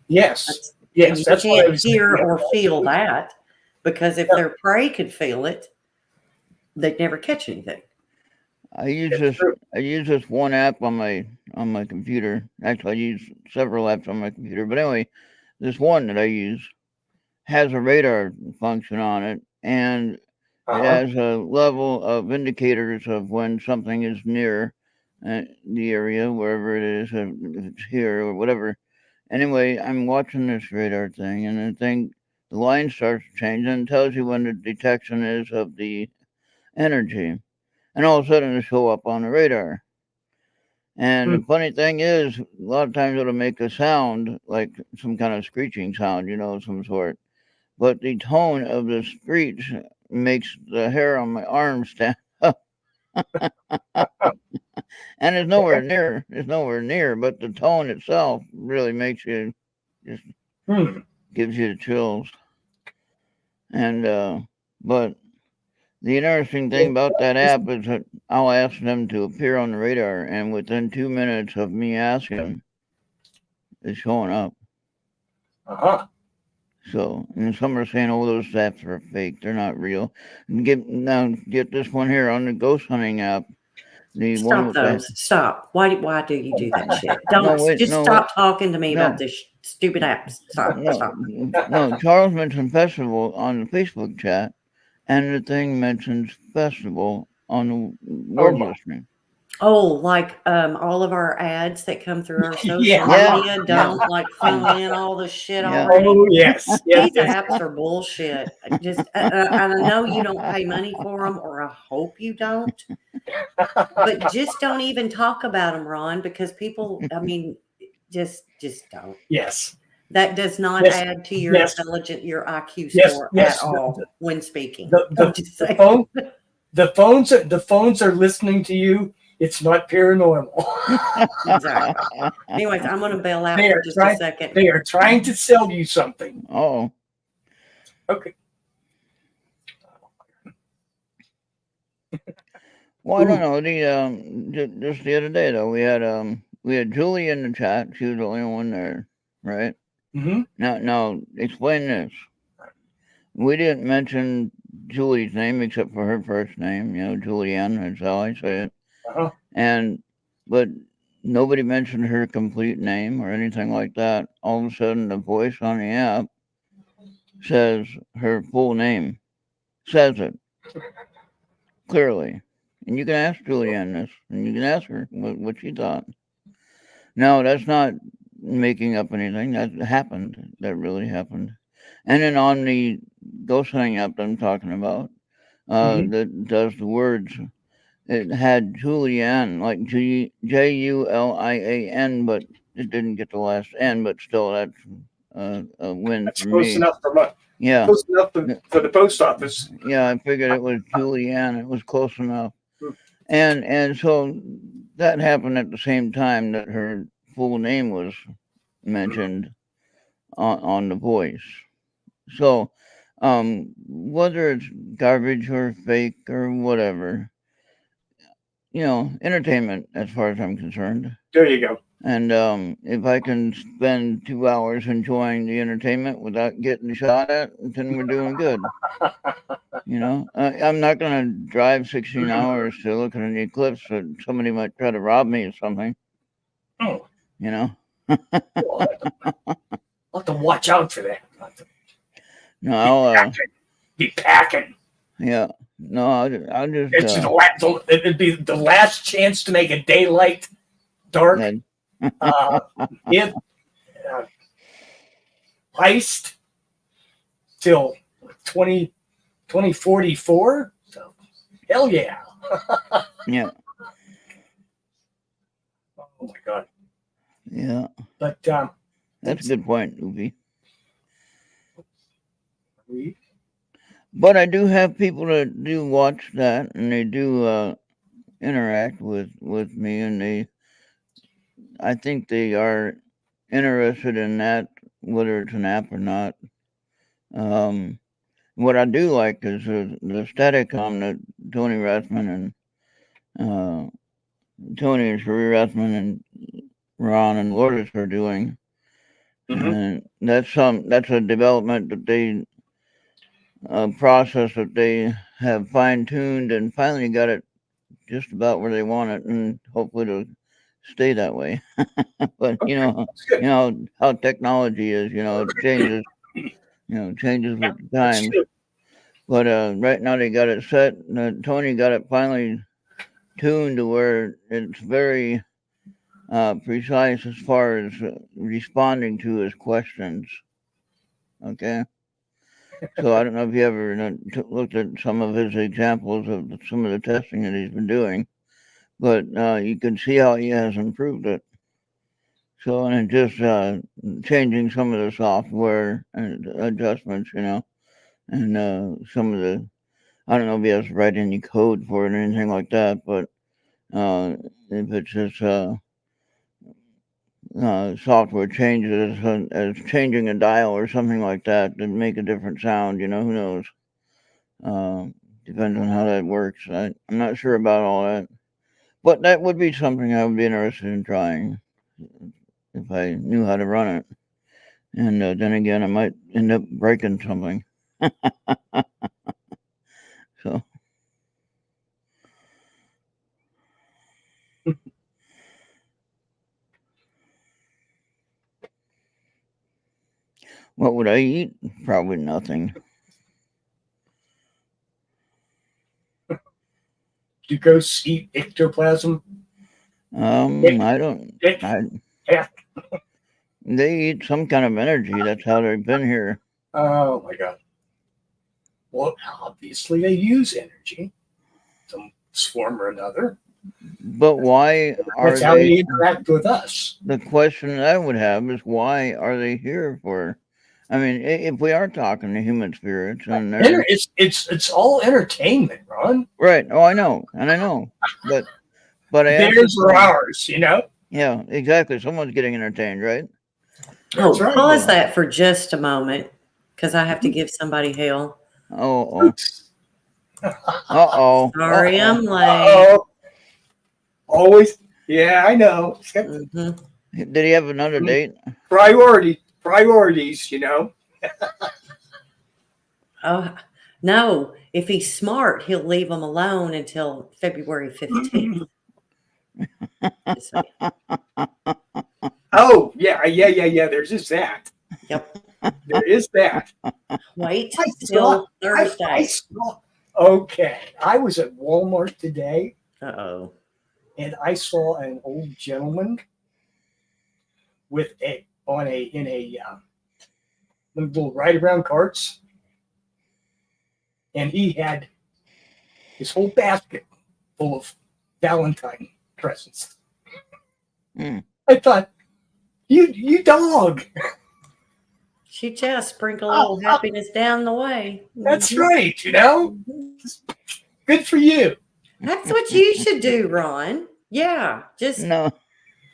yes, you can't hear or feel that, because if their prey could feel it, they'd never catch anything. I use this one app on my computer. Actually, I use several apps on my computer, but anyway, this one that I use has a radar function on it, and It has a level of indicators of when something is near the area, wherever it is, if it's here or whatever. Anyway, I'm watching this radar thing, and the line starts to change, and it tells you when the detection is of the energy. And all of a sudden, it'll show up on the radar. And the funny thing is, a lot of times it'll make a sound, like some kind of screeching sound, some sort. But the tone of the screech makes the hair on my arm stand up. And it's nowhere near, but the tone itself really makes you just gives you the chills. And but the interesting thing about that app is that I'll ask them to appear on the radar, and within 2 minutes of me asking, it's showing up. So, and some are saying, "Oh, those apps are fake; they're not real." Get this one here on the ghost hunting app. Stop those. Stop. Why do you do that shit? Don't stop talking to me about this stupid app. Stop. No, Charles mentioned festival on the Facebook chat, and the thing mentions festival on the web listening. Oh, like all of our ads that come through our social media don't like fill in all the shit already. Oh yes. These apps are bullshit. I know you don't pay money for them, or I hope you don't. But just don't even talk about them, Ron, because people, just don't. Yes. That does not add to your your IQ score at all when speaking. The phones are listening to you. It's not paranormal. Exactly. Anyways, I'm going to bail out for just a second. They are trying to sell you something. Oh. Okay. Well, I don't know. Just the other day though, we had Julie in the chat. She was the only one there, right? Mm-hmm. Now, explain this. We didn't mention Julie's name except for her first name. Julianne. That's how I say it. But nobody mentioned her complete name or anything like that. All of a sudden, the voice on the app says her full name. Says it clearly. And you can ask Julianne this, and you can ask her what she thought. No, that's not making up anything. That happened. That really happened. And then on the ghost hunting app that I'm talking about, that does the words, it had Julianne, like Julian, but it didn't get the last N, but still that's a win for me. Close enough for me. Yeah. Close enough for the post office. Yeah, I figured it was Julianne. It was close enough. And so that happened at the same time that her full name was mentioned on the voice. So whether it's garbage or fake or whatever, entertainment as far as I'm concerned. There you go. And if I can spend 2 hours enjoying the entertainment without getting shot at, then we're doing good. I'm not going to drive 16 hours to look at an eclipse that somebody might try to rob me or something. Oh. I'll have to watch out for that. No, I'll be packing. Yeah. No, I'll just. It'd be the last chance to make a daylight dark. Heist till 2044. So, hell yeah. Yeah. Oh my God. Yeah. But that's a good point, Ubi. But I do have people that do watch that, and they do interact with me, and I think they are interested in that, whether it's an app or not. What I do like is the static on that Tony Rathman and Tony and Sheree Rathman and Ron and Lourdes are doing. And that's a development that they process that they have fine-tuned and finally got it just about where they want it, and hopefully it'll stay that way. But you know how technology is, it changes, changes with the times. But right now they got it set. Tony got it finally tuned to where it's very precise as far as responding to his questions. Okay. So I don't know if you ever looked at some of his examples of some of the testing that he's been doing, but you can see how he has improved it. So, and just changing some of the software and adjustments, and some of the, I don't know if he has to write any code for it or anything like that, but if it's just software changes as changing a dial or something like that to make a different sound, who knows? Depends on how that works. I'm not sure about all that, but that would be something I would be interested in trying if I knew how to run it. And then again, I might end up breaking something. So. What would I eat? Probably nothing. Do you go eat ectoplasm? I don't. They eat some kind of energy. That's how they've been here. Oh my God. Well, obviously they use energy, some form or another. But why are That's how they interact with us. The question I would have is, why are they here for? I mean, if we are talking to human spirits, and it's all entertainment, Ron. Right. Oh, I know, but theirs or ours, Yeah, exactly. Someone's getting entertained, right? Oh, right. Pause that for just a moment, because I have to give somebody hell. Oh. Sorry, I'm late. Always. Yeah, I know. Mm-hmm. Did he have another date? Priorities, Oh, no. If he's smart, he'll leave them alone until February 15th. Oh, yeah. There's just that. Yep. There is that. Wait till Thursday. Okay. I was at Walmart today. Uh-oh. And I saw an old gentleman with in a little ride-around carts. And he had his whole basket full of Valentine presents. Mm. I thought, you dog. She just sprinkle a little happiness down the way. That's right, Good for you. That's what you should do, Ron. Yeah, just no.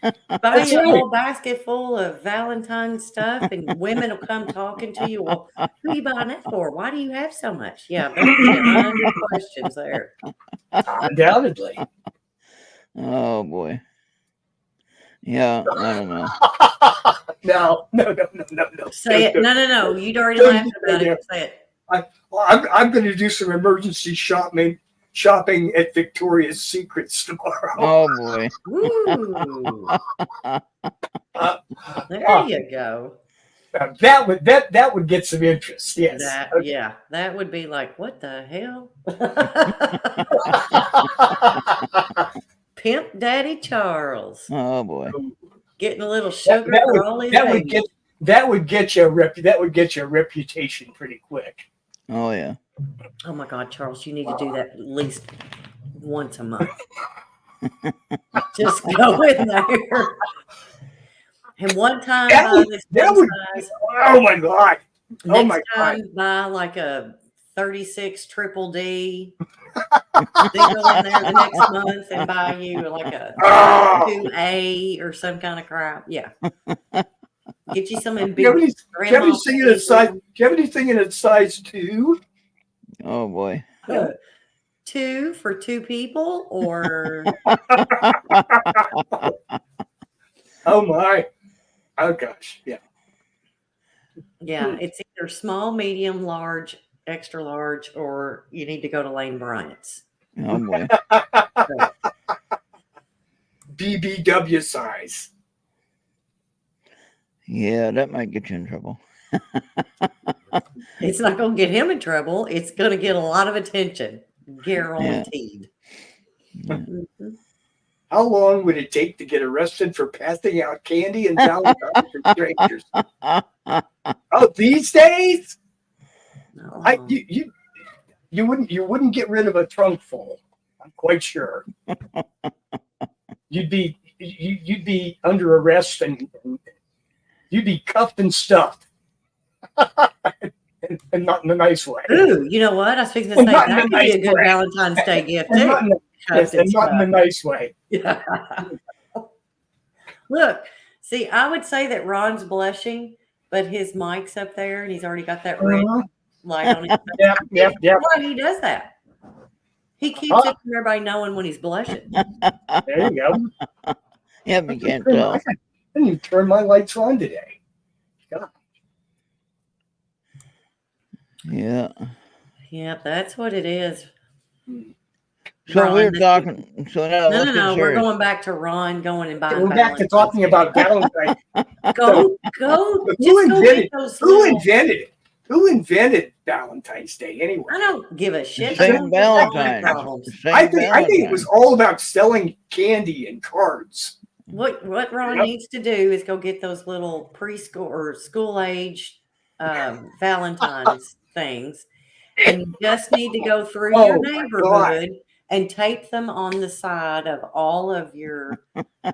buy you a whole basket full of Valentine stuff, and women will come talking to you. Well, who are you buying that for? Why do you have so much? Yeah, there'll be 100 questions there. Undoubtedly. Oh boy. Yeah, I don't know. No. Say it. No. You'd already laughed about it. Say it. I'm going to do some emergency shopping at Victoria's Secrets tomorrow. Oh boy. Ooh. There you go. That would get some interest. Yes. Yeah, that would be like, what the hell? Pimp Daddy Charles. Oh boy. Getting a little sugar for all his babies. That would get you a reputation pretty quick. Oh yeah. Oh my God, Charles, you need to do that at least once a month. Just go in there. And one time, oh my God. Next time, buy like a 36 triple D. Then go in there the next month and buy you like a 2A or some kind of crap. Yeah. Get you some in big. Do you have anything in a size 2? Oh boy. 2 for 2 people, or oh my. Oh gosh. Yeah. Yeah, it's either small, medium, large, extra large, or you need to go to Lane Bryant's. Oh boy. BBW size. Yeah, that might get you in trouble. It's not going to get him in trouble. It's going to get a lot of attention, guaranteed. Yeah. Mhm. How long would it take to get arrested for passing out candy and Valentine's for strangers? Oh, these days, Oh. you wouldn't get rid of a trunk full. I'm quite sure. You'd be under arrest and you'd be cuffed and stuffed, and not in a nice way. Ooh, you know what? I was thinking to say Not in that a could be a nice good way. Valentine's Day gift And too. not in a, yes, and not in a nice way. Yeah. Look, see, I would say that Ron's blushing, but his mic's up there and he's already got that red light on it. Yep. Why he does that? He keeps it from everybody knowing when he's blushing. There you go. Yeah, we can't tell. I didn't even turn my lights on today. God. Yeah. Yeah, that's what it is. So Ron, we're talking. So now let's get no. We're serious. going back to Ron going and buying. We're back to talking about Valentine's. Go. Who invented it? Who invented Valentine's Day anyway? I don't give a shit. Saint Valentine's. I think it was all about selling candy and cards. What Ron needs to do is go get those little preschool or school age Valentine's things, and you just need to go through your neighborhood and tape them on the side of all of your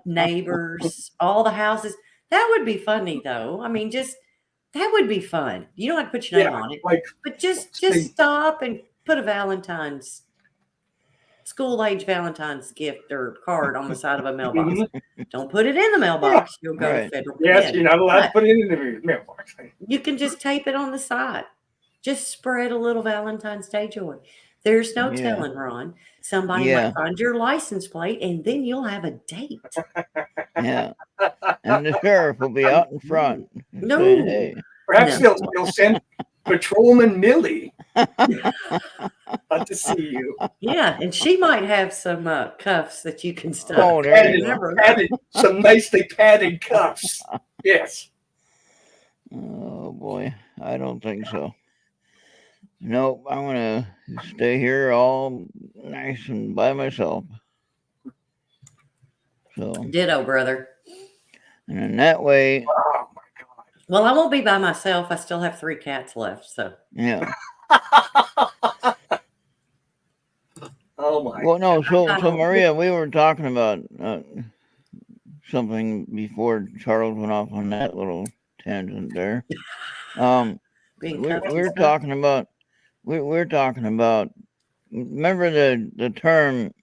neighbors, all the houses. That would be funny, though. I mean, that would be fun. You don't have to put your name on it, but just stop and put a Valentine's school age Valentine's gift or card on the side of a mailbox. Don't put it in the mailbox. You'll go to federal. Yes, you're not allowed to put it in the mailbox. You can just tape it on the side. Just spread a little Valentine's Day joy. There's no telling, Ron. Somebody might find your license plate, and then you'll have a date. Yeah, and the sheriff will be out in front. No, saying, hey. Perhaps they'll send Patrolman Millie out to see you. Yeah, and she might have some cuffs that you can stuff. Oh, some nicely padded cuffs. Yes. Oh boy, I don't think so. Nope, I'm gonna stay here all nice and by myself. So ditto, brother. And in that way, oh my God. Well, I won't be by myself. I still have 3 cats left. So yeah. Oh my. Well, no. So Maria, we were talking about something before Charles went off on that little tangent there. We're talking about. We're talking about. Remember the term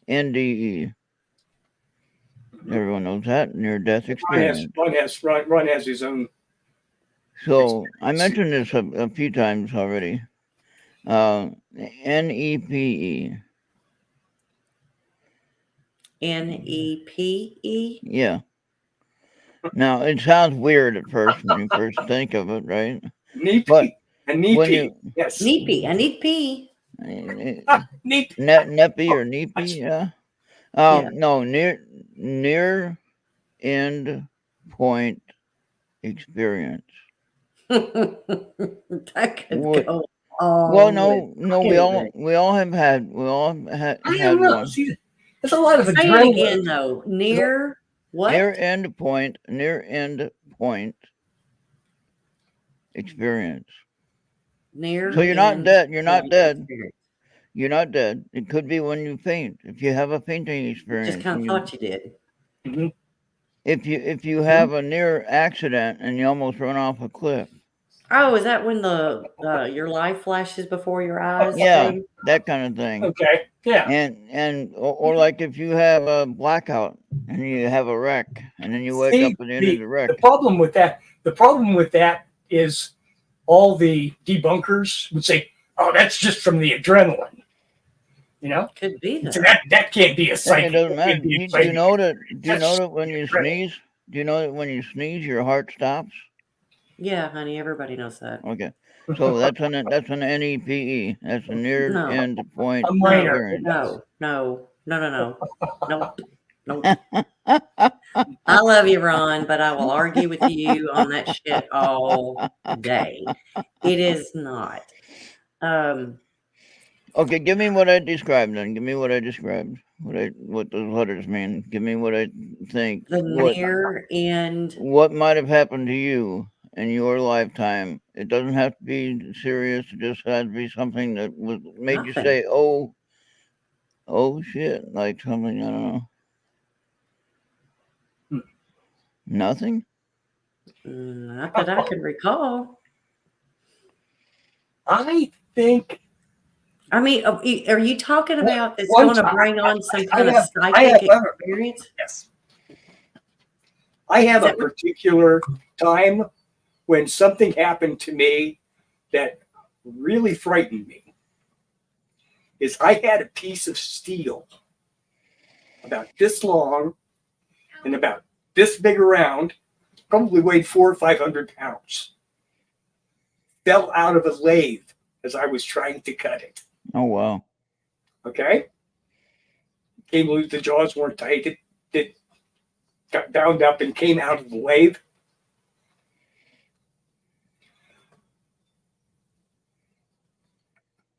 NDE. Everyone knows that, near-death experience. Ron has his own. So I mentioned this a few times already. NEPE. NEPE? Yeah. Now, it sounds weird at first when you first think of it, right? NEPE. Yes. NEPE. I need pee. NEPE or NEPE, yeah. No, near end point experience. That could go. Well, no, we all have had one. See, there's a lot of adrenaline. Again, though, near what? Near end point experience. So you're not dead. You're not dead. You're not dead. It could be when you faint. If you have a fainting experience. Just kind of thought you did. Mm-hmm. If you have a near accident and you almost run off a cliff. Oh, is that when your life flashes before your eyes? Yeah, that kind of thing. Okay. Yeah. And or like if you have a blackout and you have a wreck and then you wake up at the end of the wreck. The problem with that is all the debunkers would say, "Oh, that's just from the adrenaline." You know, could be that. So that can't be a psychic. It doesn't matter. Do you know that when you sneeze? Do you know that when you sneeze, your heart stops? Yeah, honey, everybody knows that. Okay, so that's an NEPE. That's a near end point. A minor. No. I love you, Ron, but I will argue with you on that shit all day. It is not. Okay, give me what I described then. Give me what I described. What those letters mean. Give me what I think. The near end. What might have happened to you in your lifetime? It doesn't have to be serious. It just had to be something that made you say, "Oh shit!" Like something, I don't know. Nothing? Not that I can recall. I think. I mean, are you talking about that's going to bring on some kind of psychic experience? Yes. I have a particular time when something happened to me that really frightened me. Is I had a piece of steel about this long and about this big around, probably weighed 400 or 500 pounds. Fell out of a lathe as I was trying to cut it. Oh, wow. Okay. Came loose, the jaws weren't tight. It got bound up and came out of the lathe.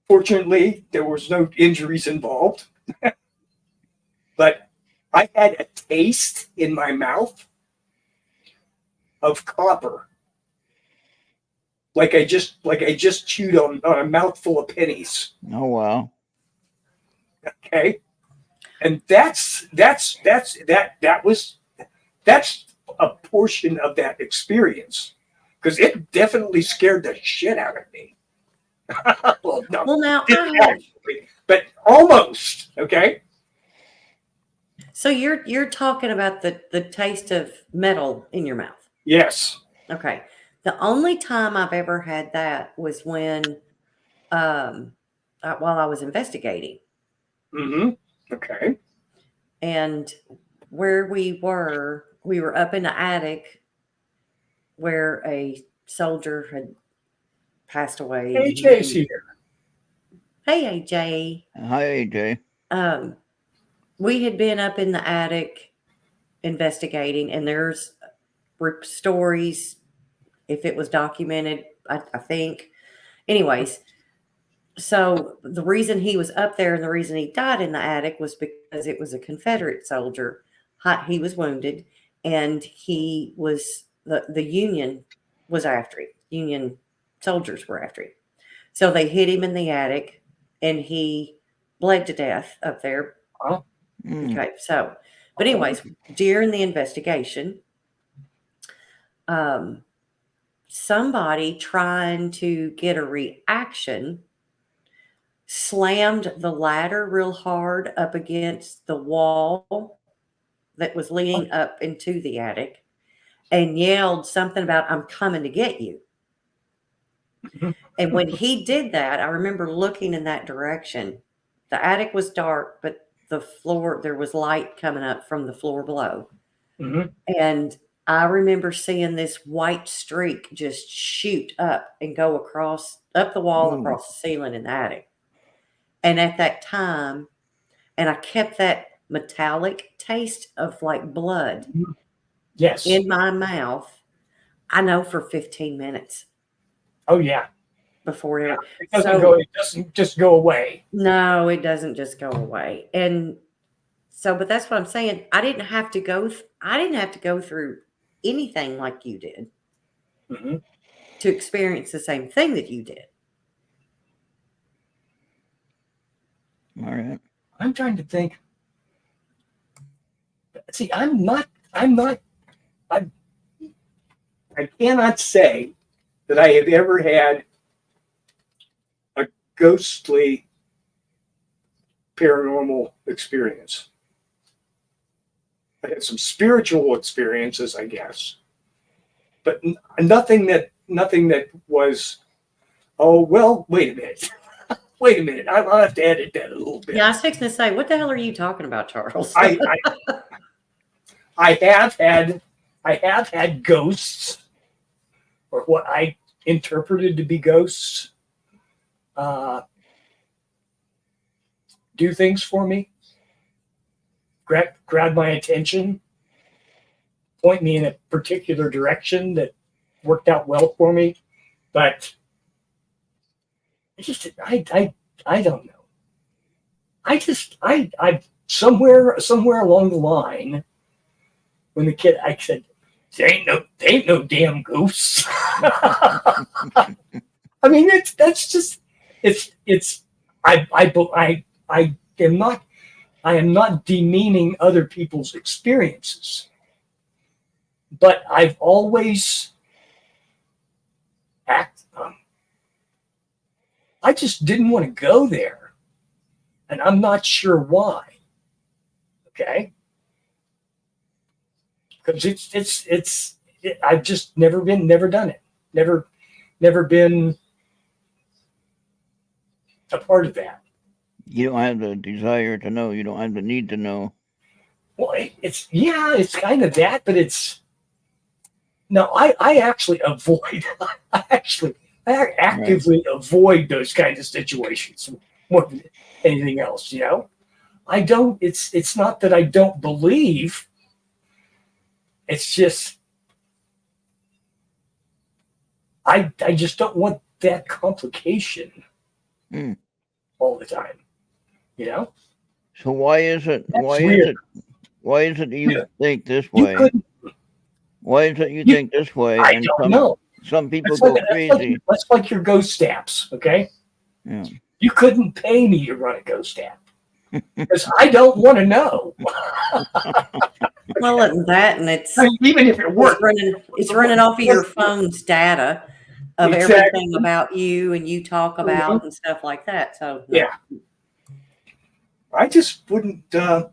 Fortunately, there was no injuries involved. But I had a taste in my mouth of copper. Like I just chewed on a mouthful of pennies. Oh, wow. Okay. And that's a portion of that experience, because it definitely scared the shit out of me. Well, now but almost. Okay. So you're talking about the taste of metal in your mouth. Yes. Okay. The only time I've ever had that was when, while I was investigating. Mm-hmm. Okay. And where we were up in the attic where a soldier had passed away. AJ's here. Hey, AJ. Hi, AJ. We had been up in the attic investigating, and there's stories, if it was documented, I think. Anyways, so the reason he was up there and the reason he died in the attic was because it was a Confederate soldier. He was wounded, and he was the Union was after him. Union soldiers were after him. So they hit him in the attic, and he bled to death up there. Oh. Okay, so, but anyways, during the investigation, somebody trying to get a reaction slammed the ladder real hard up against the wall that was leading up into the attic and yelled something about, "I'm coming to get you." And when he did that, I remember looking in that direction. The attic was dark, but the floor, there was light coming up from the floor below. Mm-hmm. And I remember seeing this white streak just shoot up and go across, up the wall, across the ceiling in the attic. And at that time, and I kept that metallic taste of like blood in my mouth, I know, for 15 minutes. Oh, yeah. Before it doesn't just go away. No, it doesn't just go away. And so, but that's what I'm saying. I didn't have to go through anything like you did to experience the same thing that you did. All right. I'm trying to think. See, I cannot say that I have ever had a ghostly paranormal experience. I had some spiritual experiences, I guess, but nothing that was, oh, well, wait a minute. Wait a minute. I'll have to edit that a little bit. Yeah, I was fixing to say, what the hell are you talking about, Charles? I have had ghosts, or what I interpreted to be ghosts, do things for me, grab my attention, point me in a particular direction that worked out well for me. But I don't know. I somewhere along the line, when the kid, I said, they ain't no damn ghosts. I mean, I am not demeaning other people's experiences, but I've always I just didn't want to go there, and I'm not sure why. Okay, because I've just never done it, never been a part of that. You don't have the desire to know. You don't have the need to know. Well, it's kind of that, but I actually avoid. I actively avoid those kinds of situations more than anything else. I don't. It's not that I don't believe. It's just I just don't want that complication all the time. So why is it? That's Why weird. is it? Why is it that you think this way? Why is it you think this way? I don't know. Some people go crazy. That's like your ghost taps, okay? Yeah. You couldn't pay me to run a ghost tap because I don't want to know. Well, and that, and it's even if it works, it's running off of your phone's data of everything about you and you talk about and stuff like that. So no. Yeah, I just wouldn't. I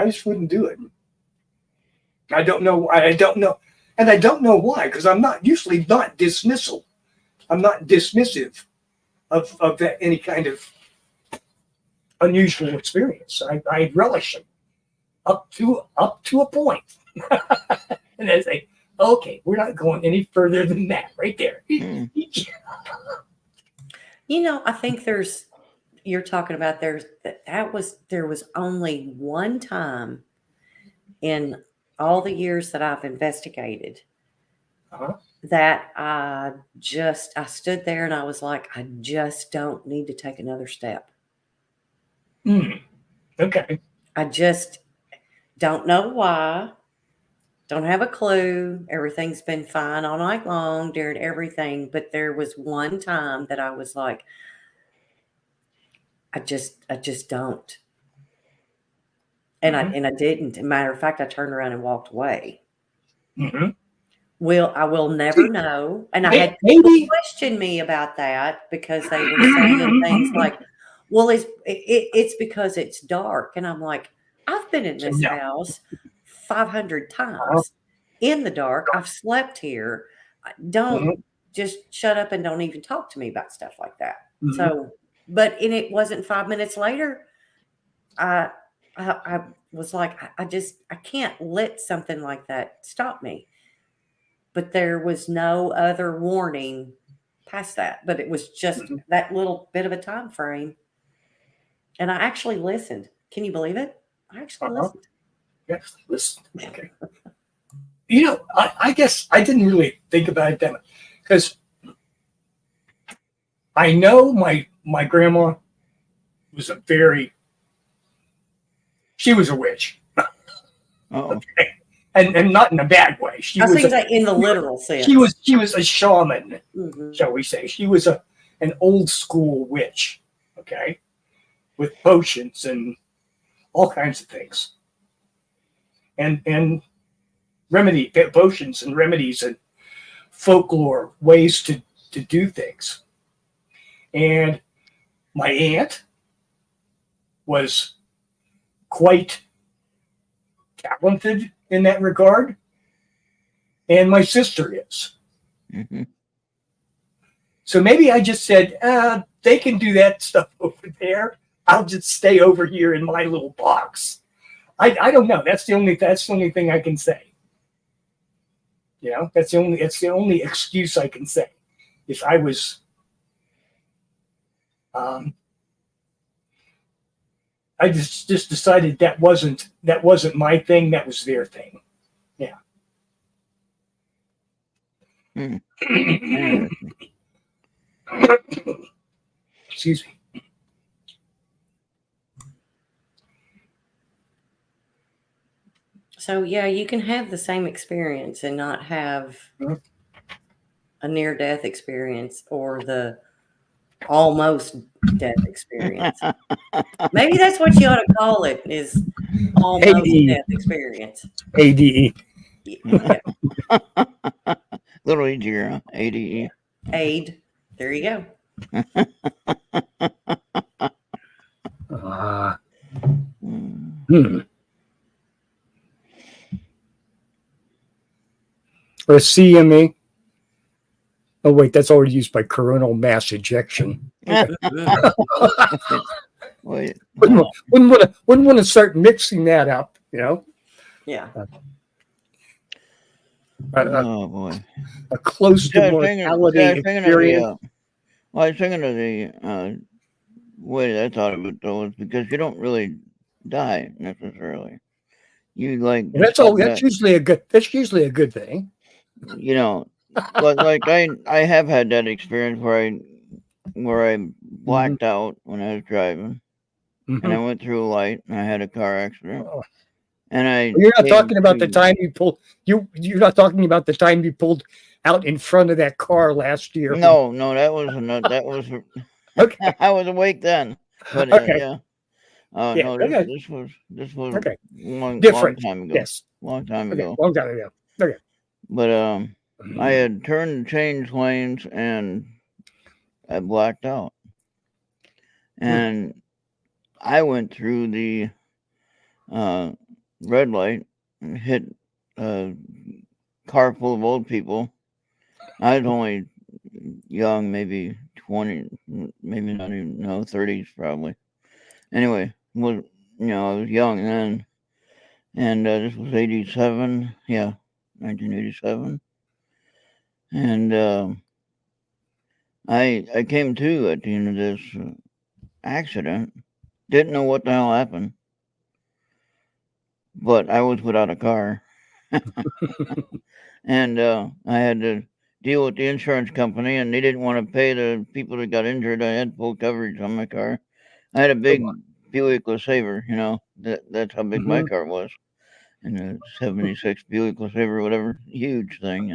just wouldn't do it. I don't know, and I don't know why. Because I'm usually not dismissal. I'm not dismissive of that any kind of unusual experience. I relish it up to a point, and I say, okay, we're not going any further than that. Right there. I think you're talking about there was only one time in all the years that I've investigated that I stood there and I was like, I just don't need to take another step. Okay. I just don't know why. Don't have a clue. Everything's been fine all night long during everything. But there was one time that I was like, I just don't. And I didn't. As a matter of fact, I turned around and walked away. I will never know. And I had people question me about that because they were saying things like, well, it's because it's dark. And I'm like, I've been in this house 500 times in the dark. I've slept here. Don't just shut up and don't even talk to me about stuff like that. So, and it wasn't 5 minutes later. I was like, I can't let something like that stop me. But there was no other warning past that. But it was just that little bit of a time frame. And I actually listened. Can you believe it? I actually listened. Yes, listen. Okay. I guess I didn't really think about it that much because I know my grandma was she was a witch. Okay. And not in a bad way. I think that in the literal sense. She was a shaman, shall we say. She was an old school witch, okay, with potions and all kinds of things. And potions and remedies and folklore, ways to do things. And my aunt was quite talented in that regard, and my sister is. So maybe I just said, they can do that stuff over there. I'll just stay over here in my little box. I don't know. That's the only thing I can say. That's the only excuse I can say. If I was I just decided that wasn't my thing. That was their thing. Yeah. Excuse me. So yeah, you can have the same experience and not have a near-death experience or the almost death experience. Maybe that's what you ought to call it, is almost death experience. ADE. Yeah. A little easier, huh? ADE. Aid. There you go. Or CME. Oh wait, that's already used by coronal mass ejection. Okay. Wait, wouldn't want to start mixing that up, you know? Yeah. Oh boy. A close to mortality experience. I was thinking of the way I thought of it though, is because you don't really die necessarily. You like That's usually a good thing. You know, like I have had that experience where I blacked out when I was driving, and I went through a light and I had a car accident. And you're not talking about the time you pulled you're not talking about the time you pulled out in front of that car last year. No, that was okay. I was awake then, but okay. yeah. No, this was okay. long time ago. Yes, long time ago. Long time ago. Okay, but I had turned to change lanes and I blacked out, and I went through the red light and hit a car full of old people. I was only young, maybe 20, maybe not even, 30s probably. Anyway, I was young then, and this was 87, 1987. And I came to at the end of this accident. Didn't know what the hell happened, but I was without a car. And I had to deal with the insurance company, and they didn't want to pay the people that got injured. I had full coverage on my car. I had a big Buick LeSabre, that's how big my car was. And a 76 Buick LeSabre, whatever, huge thing,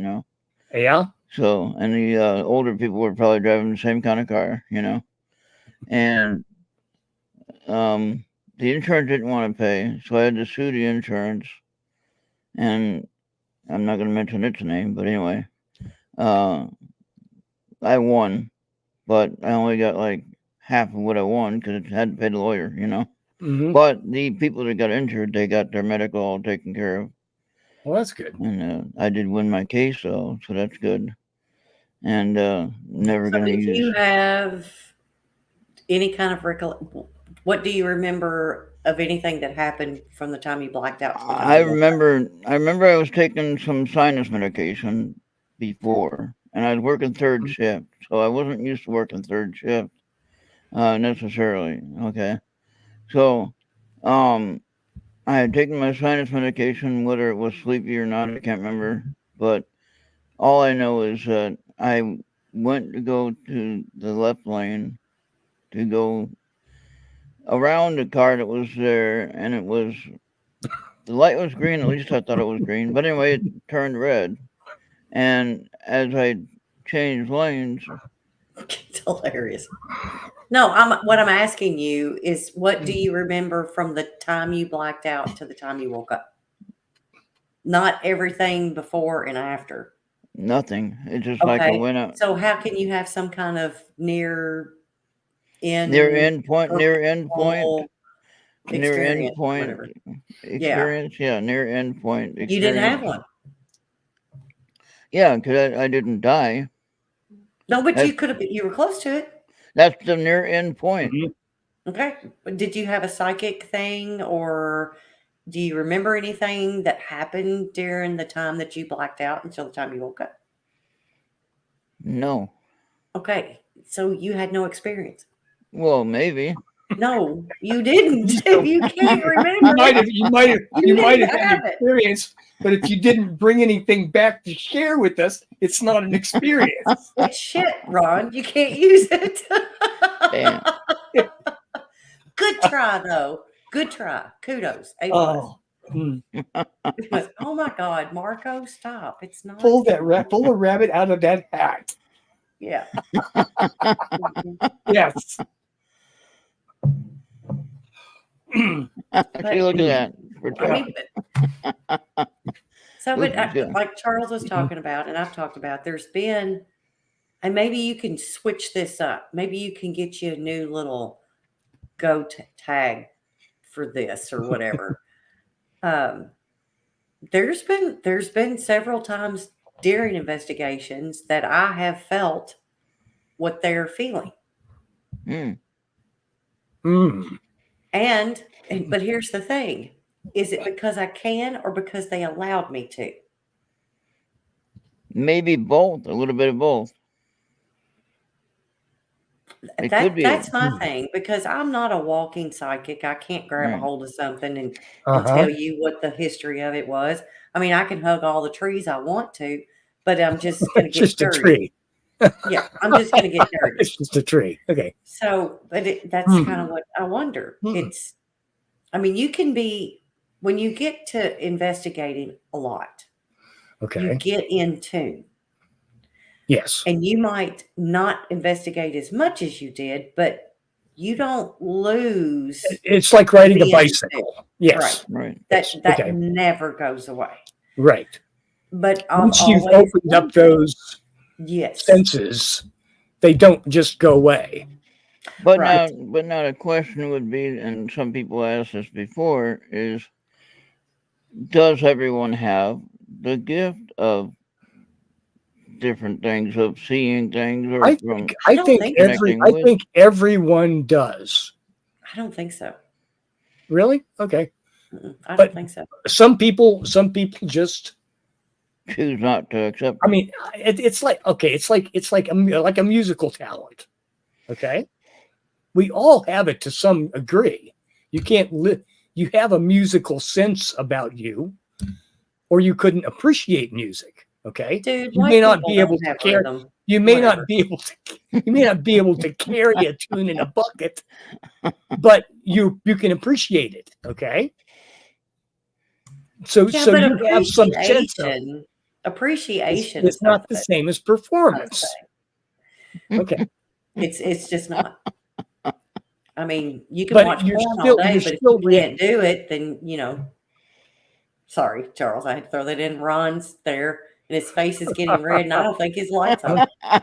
Yeah. So, and the older people were probably driving the same kind of car, And the insurance didn't want to pay, so I had to sue the insurance. And I'm not going to mention its name, but anyway, I won, but I only got like half of what I won because it had to pay the lawyer, But the people that got injured, they got their medical all taken care of. Well, that's good. And I did win my case, so that's good. And never going to use. Do you have any kind of what do you remember of anything that happened from the time you blacked out? I remember I was taking some sinus medication before, and I was working third shift, so I wasn't used to working third shift necessarily. Okay, so I had taken my sinus medication, whether it was sleepy or not, I can't remember. But all I know is that I went to go to the left lane to go around the car that was there, and the light was green. At least I thought it was green. But anyway, it turned red. And as I changed lanes, it's hilarious. No, what I'm asking you is, what do you remember from the time you blacked out to the time you woke up? Not everything before and after. Nothing. It's just like I went out. So how can you have some kind of near end point experience? Yeah, near end point experience. You didn't have one. Yeah, because I didn't die. No, but you could have. You were close to it. That's the near end point. Okay. Did you have a psychic thing, or do you remember anything that happened during the time that you blacked out until the time you woke up? No. Okay. So you had no experience. Well, maybe. No, you didn't. If you can't remember, you might have had an experience, but if you didn't bring anything back to share with us, it's not an experience. It's shit, Ron. You can't use it. Damn. Good try, though. Good try. Kudos. A+. Oh, Oh my God, Marco, stop! It's not. pull the rabbit out of that hat. Yeah. Yes. See, look at that. I mean, but like Charles was talking about, and I've talked about, there's been, and maybe you can switch this up. Maybe you can get you a new little tag for this or whatever. There's been several times during investigations that I have felt what they're feeling. And but here's the thing. Is it because I can or because they allowed me to? Maybe both, a little bit of both. That's my thing, because I'm not a walking psychic. I can't grab a hold of something and tell you what the history of it was. I mean, I can hug all the trees I want to, but I'm just going to get just dirty. A tree. Yeah, I'm just going to get dirty. It's just a tree. Okay. So, but that's kind of what I wonder. It's, I mean, you can be, when you get to investigating a lot, you get in tune. Yes. And you might not investigate as much as you did, but you don't lose. It's like riding a bicycle. Yes. Right. That never goes away. Right. But once you've opened up those senses, they don't just go away. But now the question would be, and some people asked this before, is does everyone have the gift of different things, of seeing things? Or I think everyone does. I don't think so. Really? Okay. I don't think so. Some people just choose not to accept. I mean, it's like a musical talent. Okay. We all have it to some degree. You can't you have a musical sense about you, or you couldn't appreciate music. Okay. Dude, you may not be able to carry. You may not be able to. You may not be able to carry a tune in a bucket, but you can appreciate it. Okay. So you have some sense of appreciation. It's not the same as performance. Okay. It's just not. I mean, you can watch porn all day, but if you can't do it, then sorry, Charles, I had to throw that in. Ron's there, and his face is getting red, and I don't think his light's on. I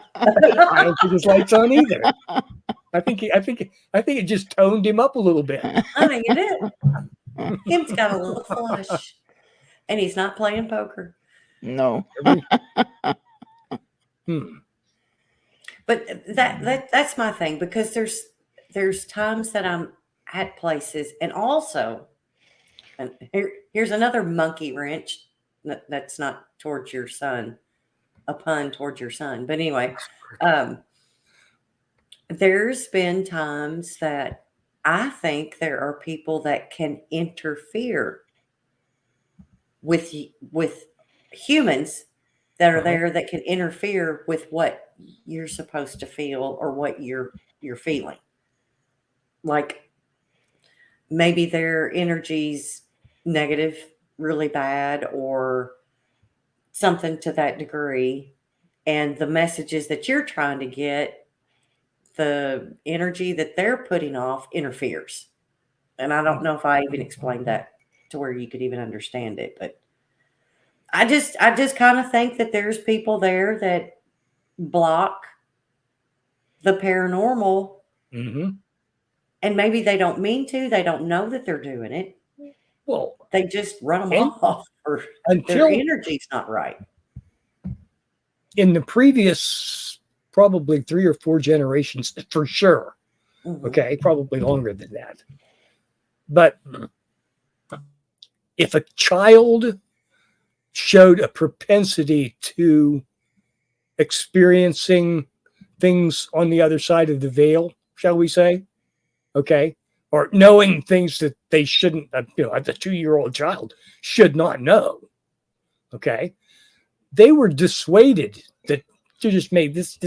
don't think his light's on either. I think it just toned him up a little bit. I think it did. Him's got a little flush, and he's not playing poker. No. But that's my thing, because there's times that I'm at places, and also, and here's another monkey wrench. That's not towards your son, a pun towards your son. But anyway, there's been times that I think there are people that can interfere with humans that are there, that can interfere with what you're supposed to feel or what you're feeling. Like maybe their energy's negative, really bad, or something to that degree, and the messages that you're trying to get, the energy that they're putting off interferes. And I don't know if I even explained that to where you could even understand it, but I just kind of think that there's people there that block the paranormal. And maybe they don't mean to. They don't know that they're doing it. Well, they just run them off, or their energy's not right. In the previous probably 3 or 4 generations, for sure. Okay, probably longer than that. But if a child showed a propensity to experiencing things on the other side of the veil, shall we say, okay, or knowing things that they shouldn't, as a 2-year-old child should not know, okay, they were dissuaded that to just make this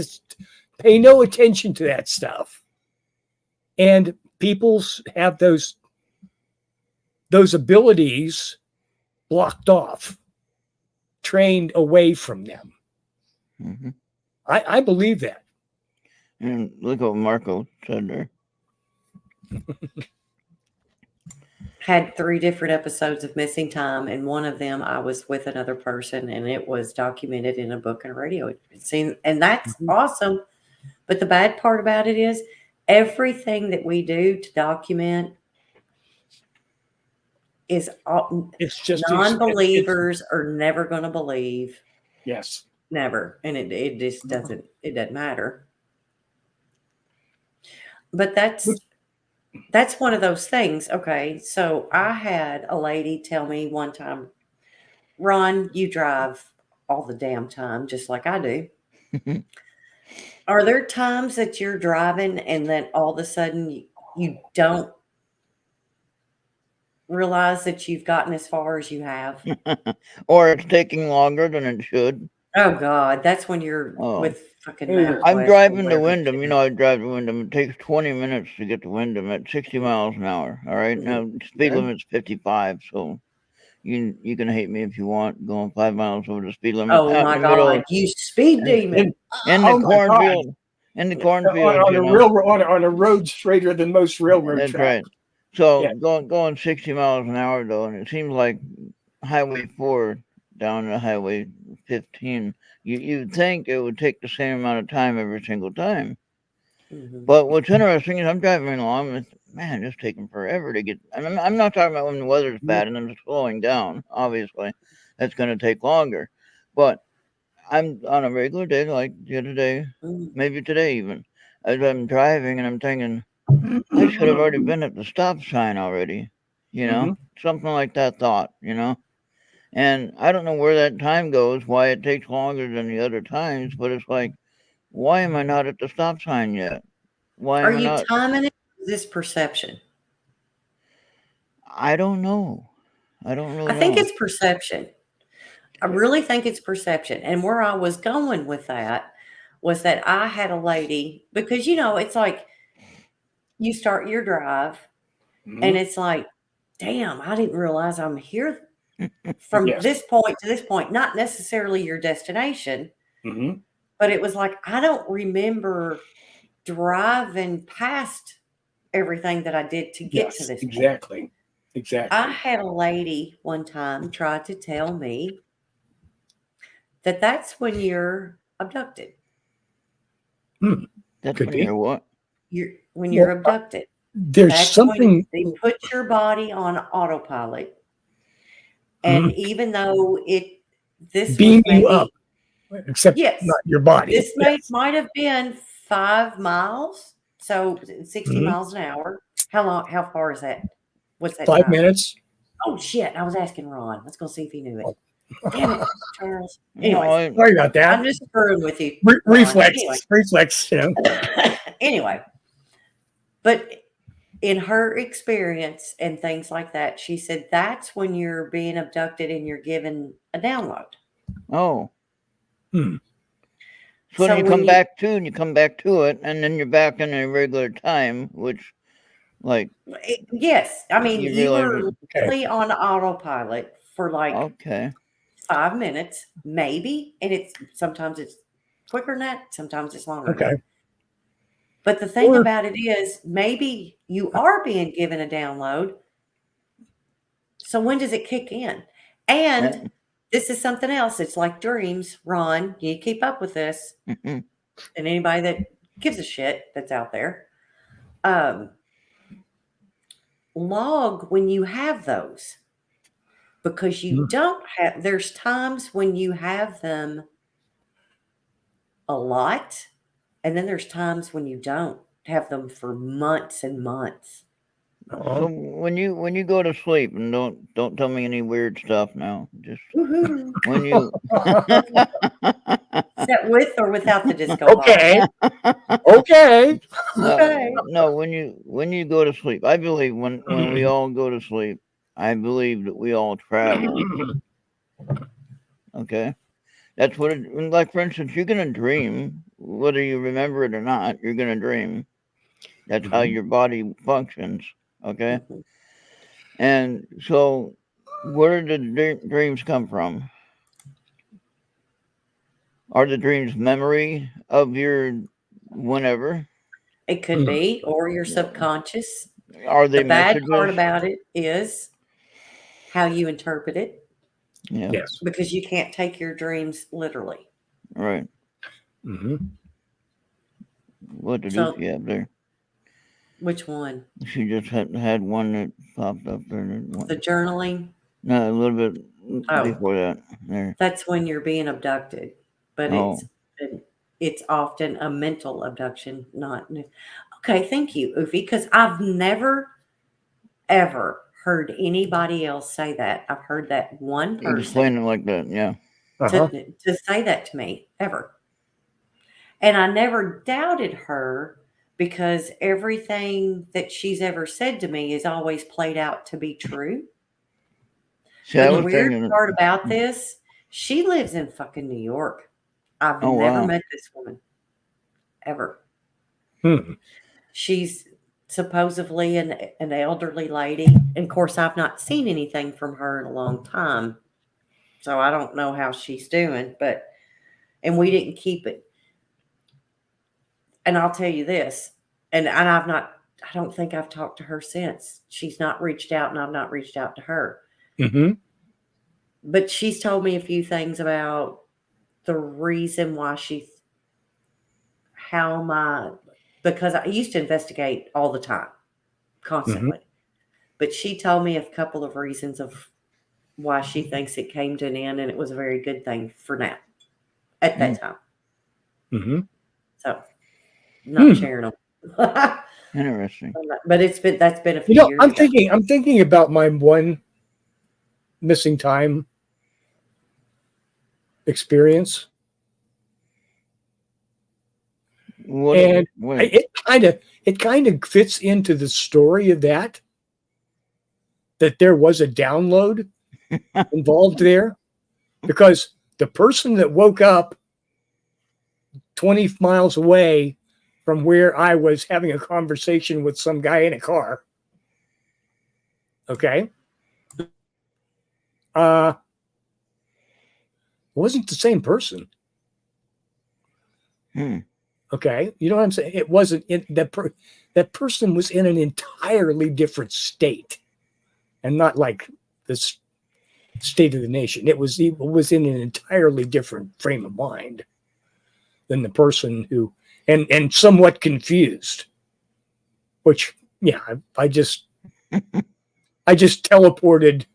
pay no attention to that stuff. And people have those abilities blocked off, trained away from them. Mm-hmm. I believe that. And look what Marco said there. Had 3 different episodes of missing time, and one of them I was with another person, and it was documented in a book and a radio. And that's awesome. But the bad part about it is everything that we do to document is It's just non-believers are never going to believe. Yes. Never. And it just doesn't matter. But that's one of those things. Okay. So I had a lady tell me one time, Ron, you drive all the damn time, just like I do. Are there times that you're driving and then all of a sudden you don't realize that you've gotten as far as you have? Or it's taking longer than it should? Oh God, that's when you're with fucking I'm driving to Wyndham. I drive to Wyndham. It takes 20 minutes to get to Wyndham at 60 miles an hour. All right. Now speed limit's 55, so you can hate me if you want, going 5 miles over the speed limit. Oh my God, you speed demon. In the cornfield. In the cornfield. On a road straighter than most railroad That's tracks. right. So going 60 miles an hour though, and it seems like Highway 4 down to Highway 15, you'd think it would take the same amount of time every single time. Mm-hmm. But what's interesting is I'm driving along, it's taking forever to get. I'm not talking about when the weather's bad and I'm slowing down. Obviously, that's going to take longer. But I'm on a regular day, like the other day, maybe today even, as I'm driving and I'm thinking, I should have already been at the stop sign already, something like that thought, And I don't know where that time goes, why it takes longer than the other times, but it's like, why am I not at the stop sign yet? Why are you timing it? Is this perception? I don't know. I don't really know. I think it's perception. I really think it's perception. And where I was going with that was that I had a lady, because, it's like you start your drive and it's like, damn, I didn't realize I'm here from this point to this point, not necessarily your destination, but it was like, I don't remember driving past everything that I did to get to this point. Exactly. I had a lady one time try to tell me that that's when you're abducted. That's when you're what? When you're abducted. That's something they put your body on autopilot. And even though this beam you up, except not your body. This might have been 5 miles, so 60 miles an hour. How far is that? What's that? 5 minutes. Oh shit! I was asking Ron. Let's go see if he knew it. Damn it, Charles. Anyway, sorry about that. I'm just screwing with you. Reflex. Anyway, but in her experience and things like that, she said that's when you're being abducted and you're given a download. Oh. So when you come back to it, and then you're back in a regular time, which, like, yes, I mean you were literally on autopilot for like 5 minutes, maybe, and sometimes it's quicker than that, sometimes it's longer. Okay. But the thing about it is, maybe you are being given a download. So when does it kick in? And this is something else. It's like dreams, Ron. You keep up with this. And anybody that gives a shit that's out there. Log when you have those. Because you don't have, there's times when you have them a lot. And then there's times when you don't have them for months and months. So when you go to sleep, and don't tell me any weird stuff now. Just when you that with or without the disco ball? Okay. Okay. Okay. No, when you go to sleep, I believe when we all go to sleep, I believe that we all travel. Okay, that's what it, like. For instance, you're gonna dream, whether you remember it or not. You're gonna dream. That's how your body functions. Okay, and so where did the dreams come from? Are the dreams memory of your whenever? It could be, or your subconscious. Are they The bad messages? part about it is how you interpret it. Yeah. Yes. Because you can't take your dreams literally. Right. What did So- Lucy have there? Which one? She just had one that popped up there. The journaling? No, a little bit before that. There. That's when you're being abducted, but Oh. it's often a mental abduction, not. Okay, thank you, Ufi, because I've never ever heard anybody else say that. I've heard that one person Explain it like that, yeah. to say that to me ever, and I never doubted her because everything that she's ever said to me is always played out to be true. See, But I the was weird thinking, part about this, she lives in fucking New York. I've Oh, never wow. met this woman ever. Hmm. She's supposedly an elderly lady. And of course, I've not seen anything from her in a long time. So I don't know how she's doing, and we didn't keep it. And I'll tell you this, and I don't think I've talked to her since. She's not reached out, and I've not reached out to her. But she's told me a few things about the reason why because I used to investigate all the time, constantly. But she told me a couple of reasons of why she thinks it came to an end, and it was a very good thing for now, at that time. So, not sharing them. Interesting. But that's been a few years ago. I'm thinking about my one missing time experience. And it kind of fits into the story of that there was a download involved there, because the person that woke up 20 miles away from where I was having a conversation with some guy in a car, okay, wasn't the same person. Okay, you know what I'm saying? It wasn't that person was in an entirely different state, and not like this state of the nation. It was in an entirely different frame of mind than the person who, and somewhat confused. Which, yeah, I just teleported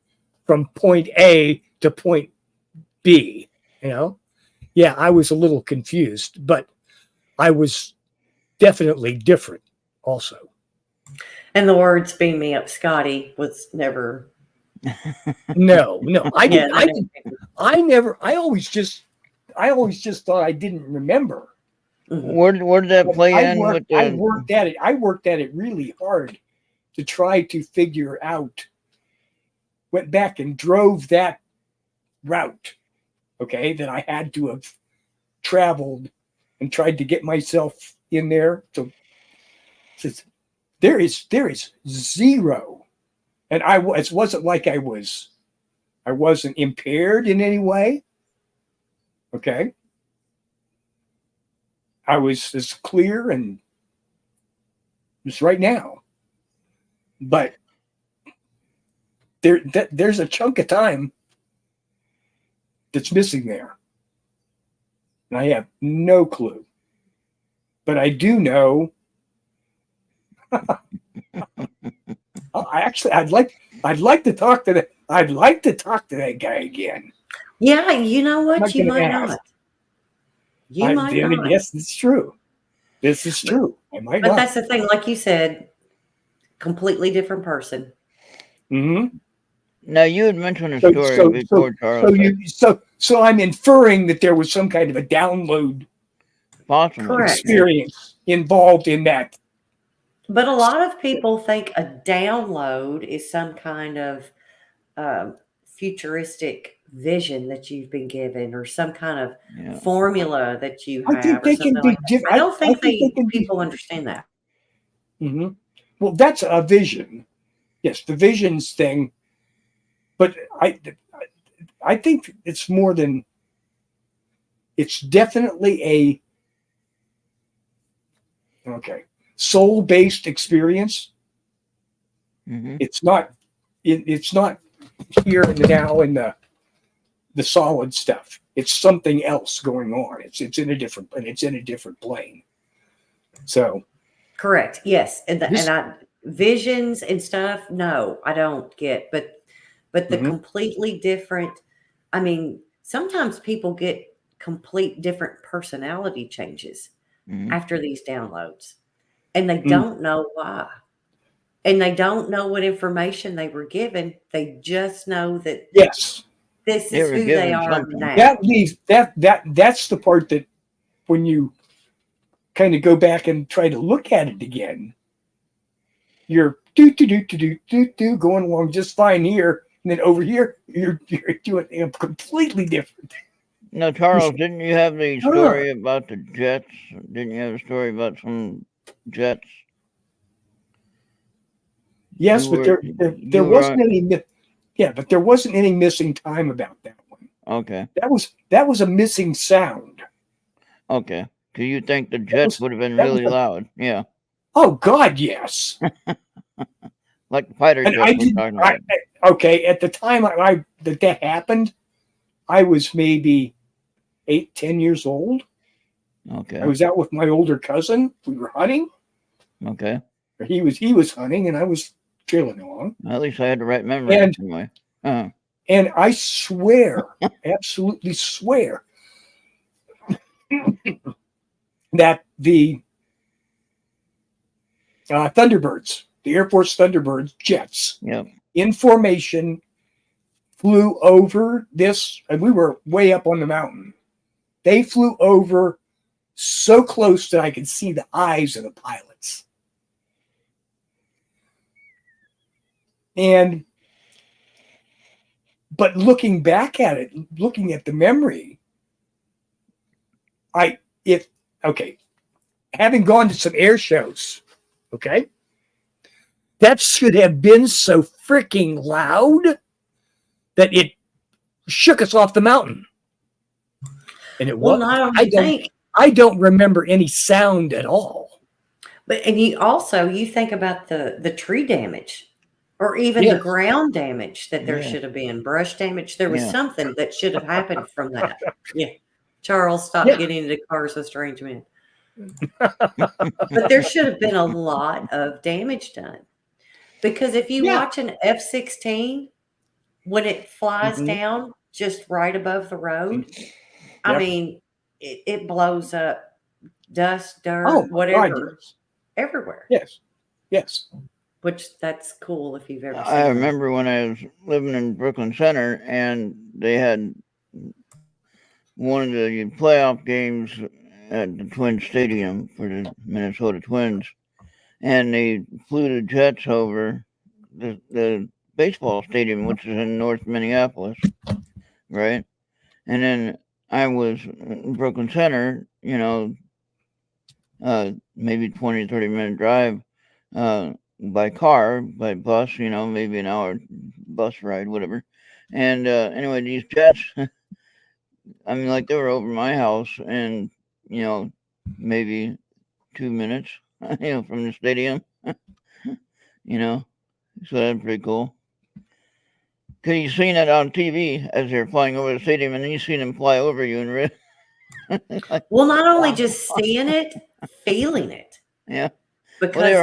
from point A to point B. You know, yeah, I was a little confused, but I was definitely different also. And the words "beam me up, Scotty" was never. No, I didn't. Yeah, I always just thought I didn't remember. Where did that play in? I worked at it. I worked at it really hard to try to figure out. Went back and drove that route, okay, that I had to have traveled, and tried to get myself in there. So there is zero, and it wasn't like I wasn't impaired in any way. Okay, I was as clear and just right now, but there's a chunk of time that's missing there. And I have no clue. But I do know. I'd like to talk to that guy again. Yeah, you know what? You might not. You might not. Yes, it's true. This is true. I might not. But that's the thing, like you said, completely different person. Now you had mentioned a story before, Charles. So I'm inferring that there was some kind of a download experience involved in that. But a lot of people think a download is some kind of futuristic vision that you've been given, or some kind of formula that you have. I think they can be different. I don't think people understand that. Mm-hmm. Well, that's a vision. Yes, the visions thing. But I think it's more than. It's definitely soul-based experience. Mm-hmm. It's not here and now in the solid stuff. It's something else going on. It's in a different plane. So correct. Yes. And visions and stuff, no, I don't get, but the completely different, I mean, sometimes people get complete different personality changes after these downloads, and they don't know why. And they don't know what information they were given. They just know that yes, this is who they are now. That leaves that's the part that when you kind of go back and try to look at it again, you're going along just fine here, and then over here you're doing completely different. No, Charles, didn't you have the story about the jets? Didn't you have a story about some jets? Yes, but there wasn't any. Yeah, but there wasn't any missing time about that one. Okay. That was a missing sound. Okay. Do you think the jets would have been really loud? Yeah. Oh God, yes. Like the fighter jets. Okay, at the time that happened, I was maybe 8-10 years old. Okay. I was out with my older cousin. We were hunting. Okay. He was hunting, and I was trailing along. At least I had the right memory anyway. And I swear, absolutely swear, that the Thunderbirds, the Air Force Thunderbirds jets, in formation, flew over this, and we were way up on the mountain. They flew over so close that I could see the eyes of the pilots. But looking back at it, looking at the memory, having gone to some air shows, that should have been so freaking loud that it shook us off the mountain. And it was. I don't remember any sound at all. And you think about the tree damage, or even the ground damage that there should have been, brush damage. There was something that should have happened from that. Yeah. Charles, stop getting into cars with strange men. But there should have been a lot of damage done. Because if you watch an F-16, when it flies down just right above the road, I mean, it blows up dust, dirt, whatever, everywhere. Yes. Which that's cool if you've ever seen I remember when I was living in Brooklyn Center, and they had one of the playoff games at the Twin Stadium for the Minnesota Twins, and they flew the jets over the baseball stadium, which is in North Minneapolis, right? And then I was in Brooklyn Center, maybe 20, 30-minute drive by car, by bus, maybe an hour bus ride, whatever. And anyway, these jets, I mean, like, they were over my house and, maybe 2 minutes, from the stadium, so that's pretty cool. Because you've seen it on TV as they're flying over the stadium, and then you've seen them fly over you and well, not only just seeing it, feeling it. Yeah. Because they were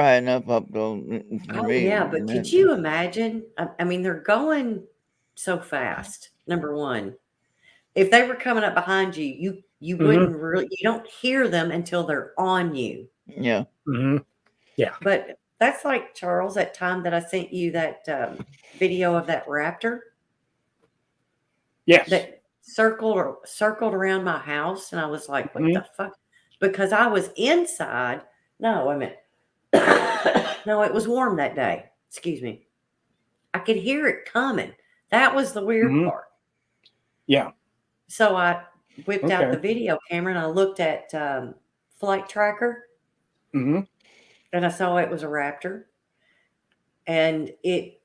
high enough up though. But could you imagine? I mean, they're going so fast. Number one, if they were coming up behind you, you wouldn't you don't hear them until they're on you. Yeah. Mm-hmm. Yeah. But That's like, Charles, that time that I sent you that video of that raptor. Yes. That circled around my house, and I was like, what the fuck? Because I was inside. No, wait a minute. No, it was warm that day. Excuse me. I could hear it coming. That was the weird part. Yeah. So I whipped out the video camera and I looked at Flight Tracker. And I saw it was a raptor. And it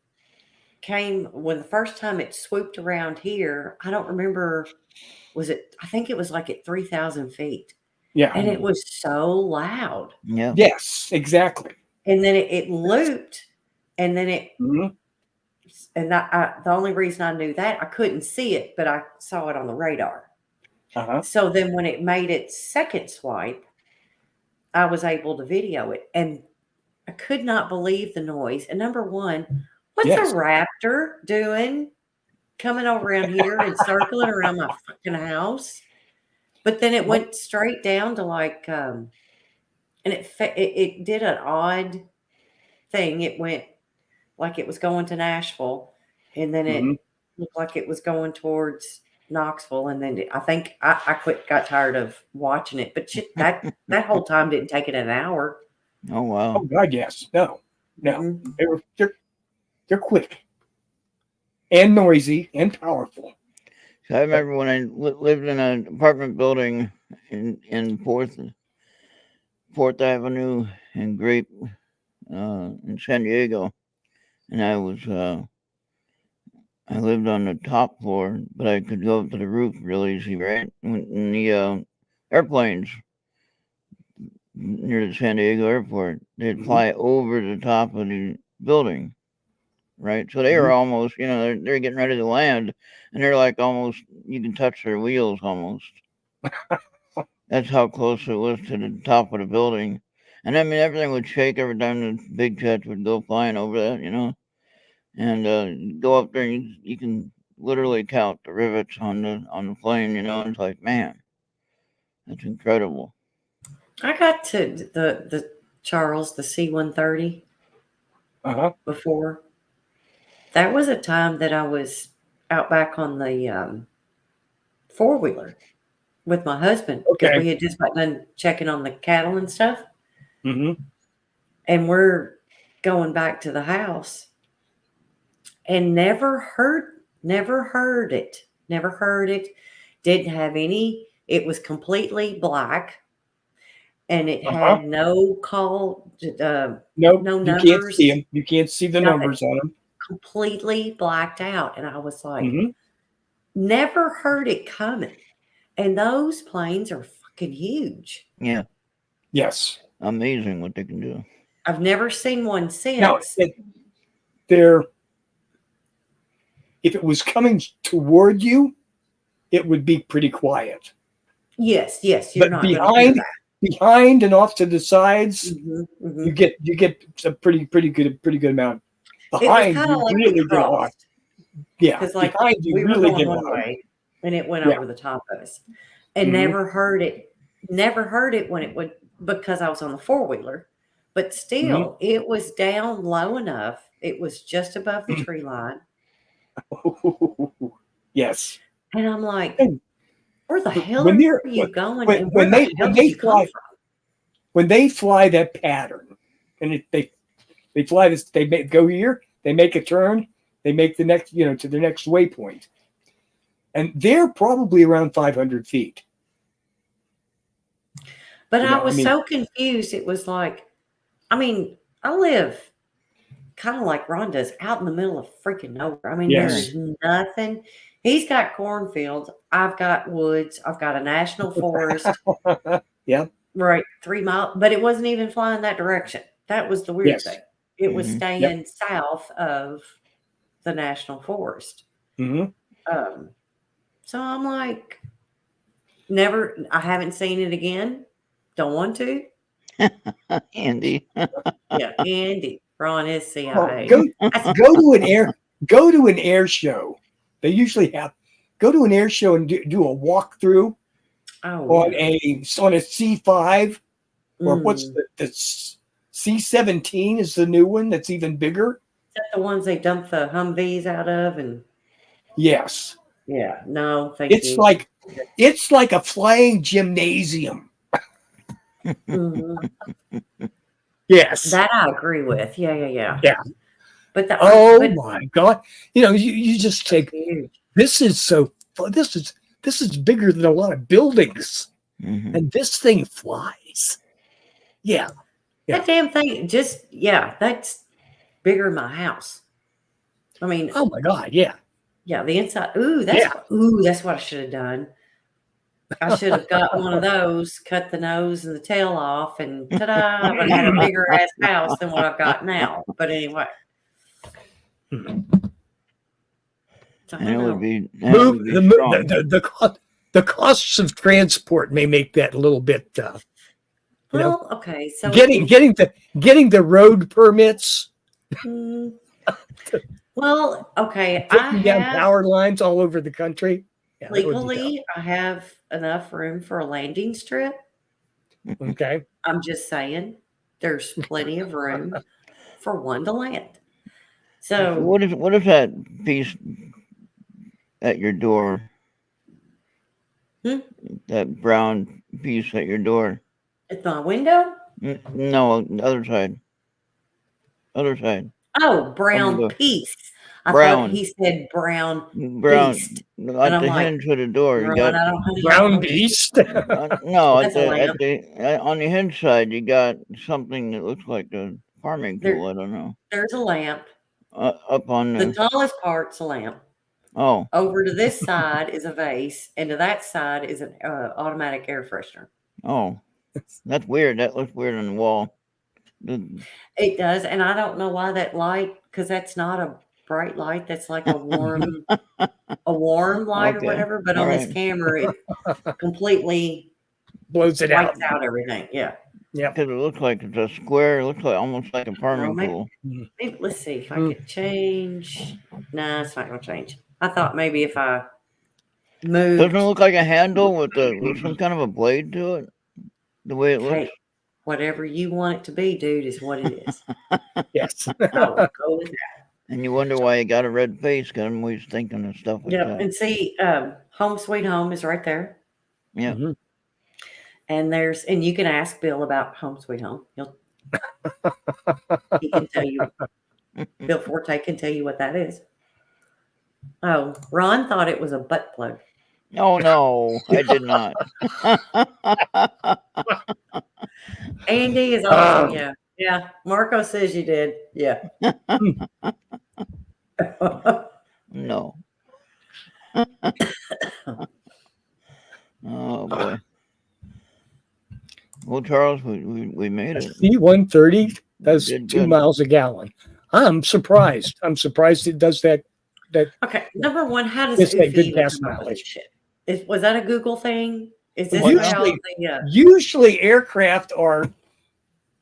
came when the first time it swooped around here. I don't remember. I think it was like at 3,000 feet. Yeah. And it was so loud. Yeah. Yes, exactly. And then it looped, and then it, and the only reason I knew that, I couldn't see it, but I saw it on the radar. So then when it made its second swipe, I was able to video it, and I could not believe the noise. And number one, what's a raptor doing coming over around here and circling around my fucking house? But then it went straight down to like, and it did an odd thing. It went like it was going to Nashville, and then it looked like it was going towards Knoxville, and then I think I got tired of watching it. But shit, that whole time didn't take it an hour. Oh wow! Oh God, yes. No. They're quick and noisy and powerful. So I remember when I lived in an apartment building in Fourth Avenue and Grape in San Diego, and I lived on the top floor, but I could go up to the roof real easy, right? When the airplanes near the San Diego airport, they'd fly over the top of the building, right? So they were almost, they're getting ready to land, and they're like almost, you can touch their wheels almost. That's how close it was to the top of the building. And I mean, everything would shake every time the big jets would go flying over that, and go up there, and you can literally count the rivets on the plane, and it's like, man, that's incredible. I got to the Charles, the C-130 before. That was a time that I was out back on the four-wheeler with my husband, because we had just got done checking on the cattle and stuff. And we're going back to the house, and never heard it. Didn't have any. It was completely black, and it had no call. No numbers. You can't see them. You can't see the numbers on them. Completely blacked out, and I was like, never heard it coming. And those planes are fucking huge. Yeah. Yes. Amazing what they can do. I've never seen one since. Now, if it was coming toward you, it would be pretty quiet. Yes. But not behind and off to the sides, you get a pretty good amount. Behind, you like really get a lot. Yeah, because like behind you we really were going one way, and it went over the top of us, and never heard it. Never heard it when it would, because I was on the four-wheeler. But still, it was down low enough. It was just above the tree line. Yes. And I'm like, where the hell are you going? When they fly that pattern, and they fly this, go here, they make a turn, they make the next, to the next waypoint. And they're probably around 500 feet. But I was so confused. It was like, I live kind of like Ron does, out in the middle of freaking nowhere. There's nothing. He's got cornfields. I've got woods. I've got a national forest. Yeah. Right. 3 miles. But it wasn't even flying that direction. That was the weird thing. It was staying south of the national forest. So I'm like, I haven't seen it again. Don't want to. Andy. Yeah, Andy. Ron is CIA. Go to an air show. They usually go to an air show and do a walkthrough on a C5, or what's the C-17 is the new one that's even bigger. Is that the ones they dump the Humvees out of? And Yes. yeah, no, thank It's you. it's like a flying gymnasium. Yes. That I agree with. Yeah. Yeah. But my God. You just take this is bigger than a lot of buildings. And this thing flies. Yeah. That damn thing that's bigger than my house. I mean, oh my God, yeah. Yeah, the inside. That's what I should have done. I should have got one of those, cut the nose and the tail off, and ta-da! I would have had a bigger ass house than what I've got now. But anyway. So and it would be the costs of transport may make that a little bit. Okay. So getting the road permits. Well, okay. Taking down power lines all over the country. Yeah, legally, I have enough room for a landing strip. Okay. I'm just saying, there's plenty of room for one to land. So what is that piece at your door? That brown piece at your door. It's my window? No, the other side. Other side. Oh, brown piece. I thought he said brown beast. At the hinge of the door. You got brown beast? No, on the hinge side, you got something that looks like a farming tool. I don't know. There's a lamp. Up on the tallest part's a lamp. Oh. Over to this side is a vase, and to that side is an automatic air freshener. Oh, that's weird. That looks weird on the wall. It does, and I don't know why that light, because that's not a bright light. That's like a warm, light or whatever. But on this camera, it completely blows it out everything. Yeah. Yeah, because it looks like it's a square. It looks like almost like a farming tool. Maybe, let's see if I could change. No, it's not going to change. I thought maybe if I moved. Doesn't it look like a handle with some kind of a blade to it? The way it looks. Whatever you want it to be, dude, is what it is. Yes. I'll go with that. And you wonder why you got a red face, because I'm always thinking of stuff like that. And see, Home Sweet Home is right there. Yeah. Mm-hmm. And you can ask Bill about Home Sweet Home. He can tell you. Bill Forte can tell you what that is. Oh, Ron thought it was a butt plug. Oh no, I did not. Andy is awesome. Yeah. Marco says you did. Yeah. No. Oh boy. Well, Charles, we made it. C-130 does 2 miles a gallon. I'm surprised. it does that. Okay, number one, how does it good gas mileage? Was that a Google thing? Is this usually aircraft are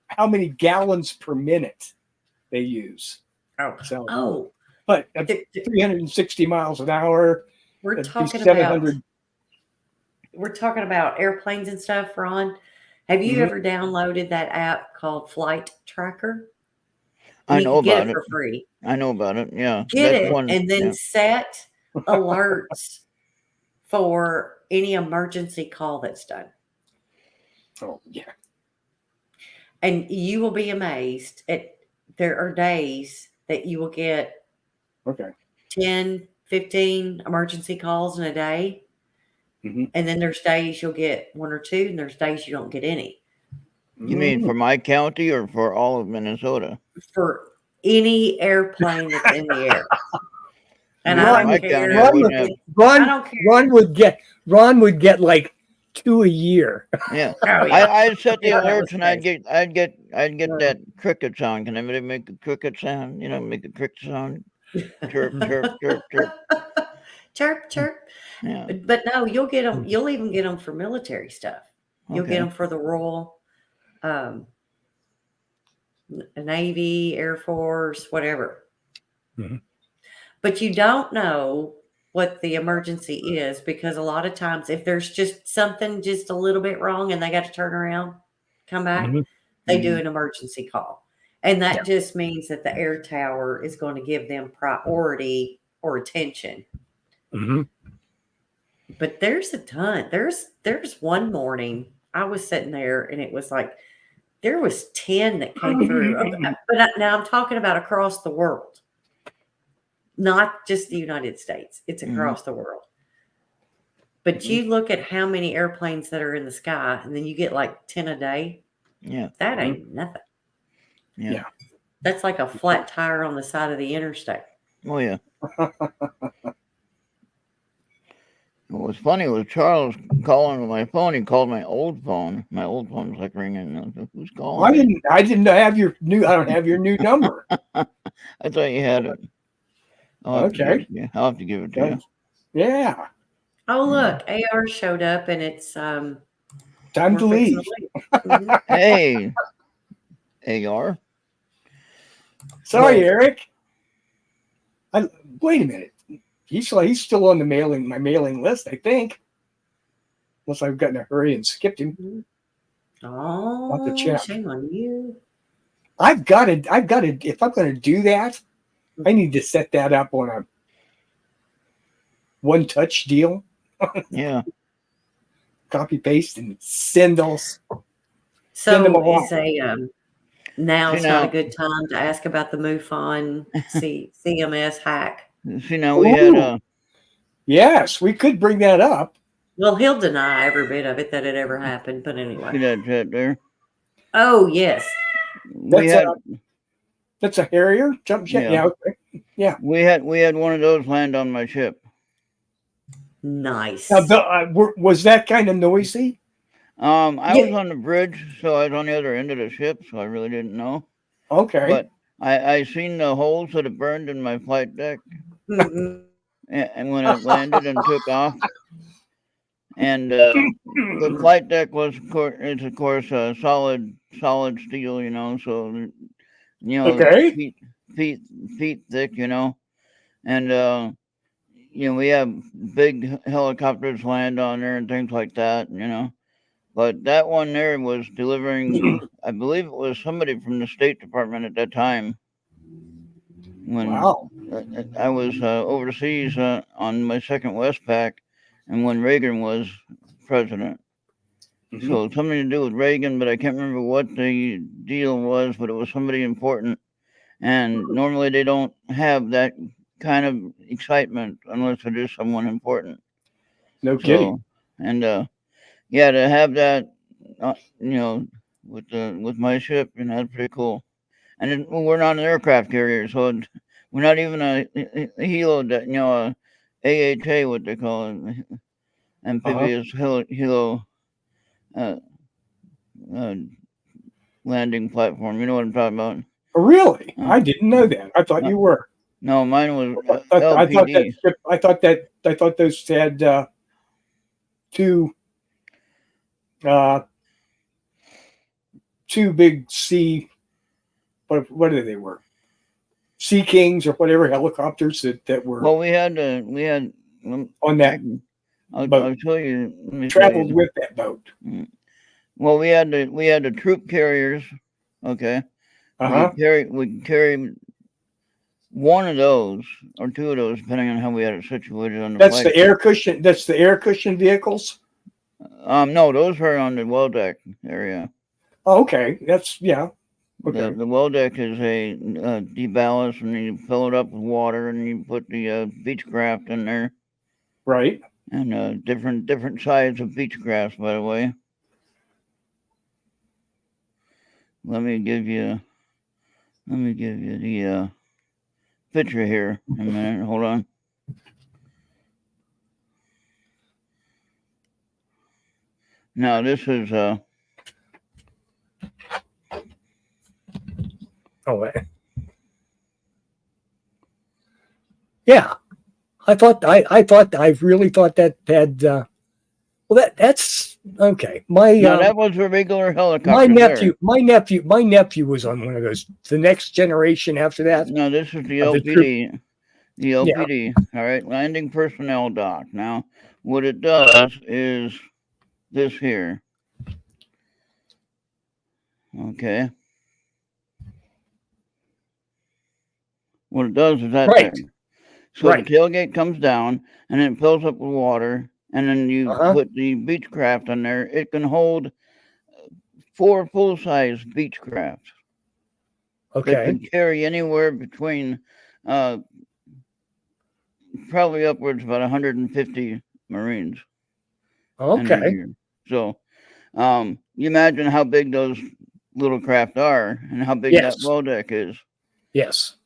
how many gallons per minute they use? But at 360 miles an hour. We're talking about airplanes and stuff, Ron. Have you ever downloaded that app called Flight Tracker? I know about it for free. I know about it. Yeah. Get it and then set alerts for any emergency call that's done. Oh, yeah. And you will be amazed there are days that you will get 10, 15 emergency calls in a day. Mm-hmm. And then there's days you'll get 1 or 2, and there's days you don't get any. You mean for my county or for all of Minnesota? For any airplane that's in the air. And Ron, I don't care. Ron would get like 2 a year. Yeah. I'd set the alerts, and I'd get that cricket sound. Can anybody make a cricket sound? Make a cricket sound. Chirp, chirp, chirp, chirp. Chirp, chirp. Yeah. But no, you'll get them. You'll even get them for military stuff. You'll get them for the Royal Navy, Air Force, whatever. Mm-hmm. But you don't know what the emergency is, because a lot of times if there's just something just a little bit wrong and they got to turn around, come back, they do an emergency call. And that just means that the air tower is going to give them priority or attention. Mm-hmm. But there's a ton. There's one morning I was sitting there and it was like there was 10 that came through. But now I'm talking about across the world, not just the United States. It's across the world. But you look at how many airplanes that are in the sky, and then you get like 10 a day. Yeah, that ain't nothing. Yeah, that's like a flat tire on the side of the interstate. Oh yeah. What was funny was Charles calling on my phone. He called my old phone. My old phone was like ringing. I was like, who's calling? I didn't have your new. I don't have your new number. I thought you had it. Okay. I'll have to give it to you. Yeah. Oh look, AR showed up, and it's time to leave. Hey, AR. Sorry, Eric. Wait a minute. He's still on my mailing list, I think. Unless I've gotten in a hurry and skipped him. Oh, shame on you. I've got to, if I'm going to do that, I need to set that up on a one-touch deal. Yeah. Copy, paste, and send those. So now it's not a good time to ask about the MUFON CMS hack. See, now we had yes, we could bring that up. Well, he'll deny every bit of it that it ever happened, but anyway. See that jet there? Oh, yes. That's a Harrier jump jet. Yeah. Okay. Yeah. We had one of those land on my ship. Nice. Now, was that kind of noisy? I was on the bridge, so I was on the other end of the ship, so I really didn't know. Okay. But I seen the holes that it burned in my flight deck, and when it landed and took off, and the flight deck was, of course, solid steel, so okay. feet thick, and we have big helicopters land on there and things like that, But that one there was delivering, I believe it was somebody from the State Department at that time. When I was overseas on my second Westpac, and when Reagan was president. Mm-hmm. So something to do with Reagan, but I can't remember what the deal was, but it was somebody important. And normally they don't have that kind of excitement unless it is someone important. No kidding. And to have that, with my ship, that's pretty cool. And we're not an aircraft carrier, so we're not even a helo, a AHA, what they call it, amphibious helo landing platform. You know what I'm talking about? Really? I didn't know that. I thought you were. No, mine was LPD. I thought those had two big sea. What they were? Sea Kings or whatever helicopters that were. Well, we had on that. I'll show you. Traveled with that boat. Well, we had the troop carriers. Okay. We carry one of those or two of those, depending on how we had it situated on the. That's the air cushion. That's the air cushion vehicles. No, those are on the well deck area. Oh, okay. Okay. The well deck is a deballast, and you fill it up with water, and you put the Beechcraft in there. Right. And different sides of Beechcraft, by the way. Let me give you the picture here in a minute. Hold on. Now this is yeah. I really thought that had that's okay. that was a regular helicopter. My nephew was on one of those. The next generation after that. No, this is the LPD. The LPD. Yeah. All right, landing personnel dock. Now, what it does is this here. Okay. What it does is that Right. there. So the tailgate comes down and then it fills up with water, and then you put the Beechcraft on there. It can hold 4 full-size Beechcrafts. Okay. It can carry anywhere between probably upwards about 150 Marines. Okay. So you imagine how big those little craft are and how big that bow deck is. Yes.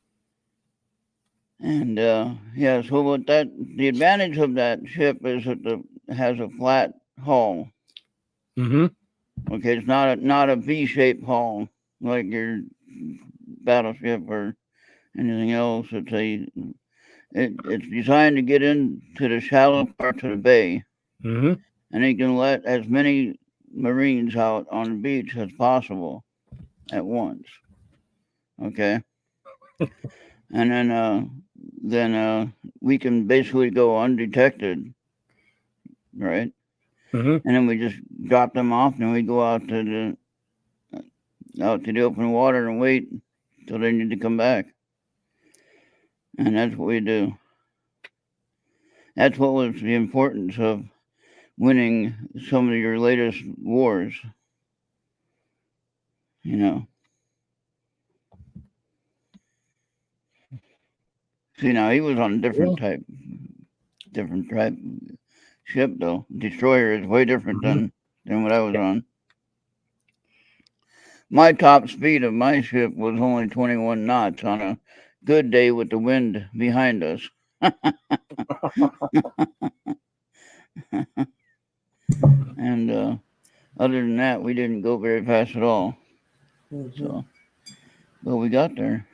And so what the advantage of that ship is that it has a flat hull. Mm-hmm. Okay, it's not a V-shaped hull like your battleship or anything else. It's designed to get into the shallow parts of the bay, and it can let as many Marines out on the beach as possible at once. Okay, and then we can basically go undetected, right? And then we just drop them off, and we go out to the open water and wait till they need to come back. And that's what we do. That's what was the importance of winning some of your latest wars. You know. See, now he was on a different type ship, though. Destroyer is way different than what I was on. My top speed of my ship was only 21 knots on a good day with the wind behind us. And other than that, we didn't go very fast at all. So, but we got there.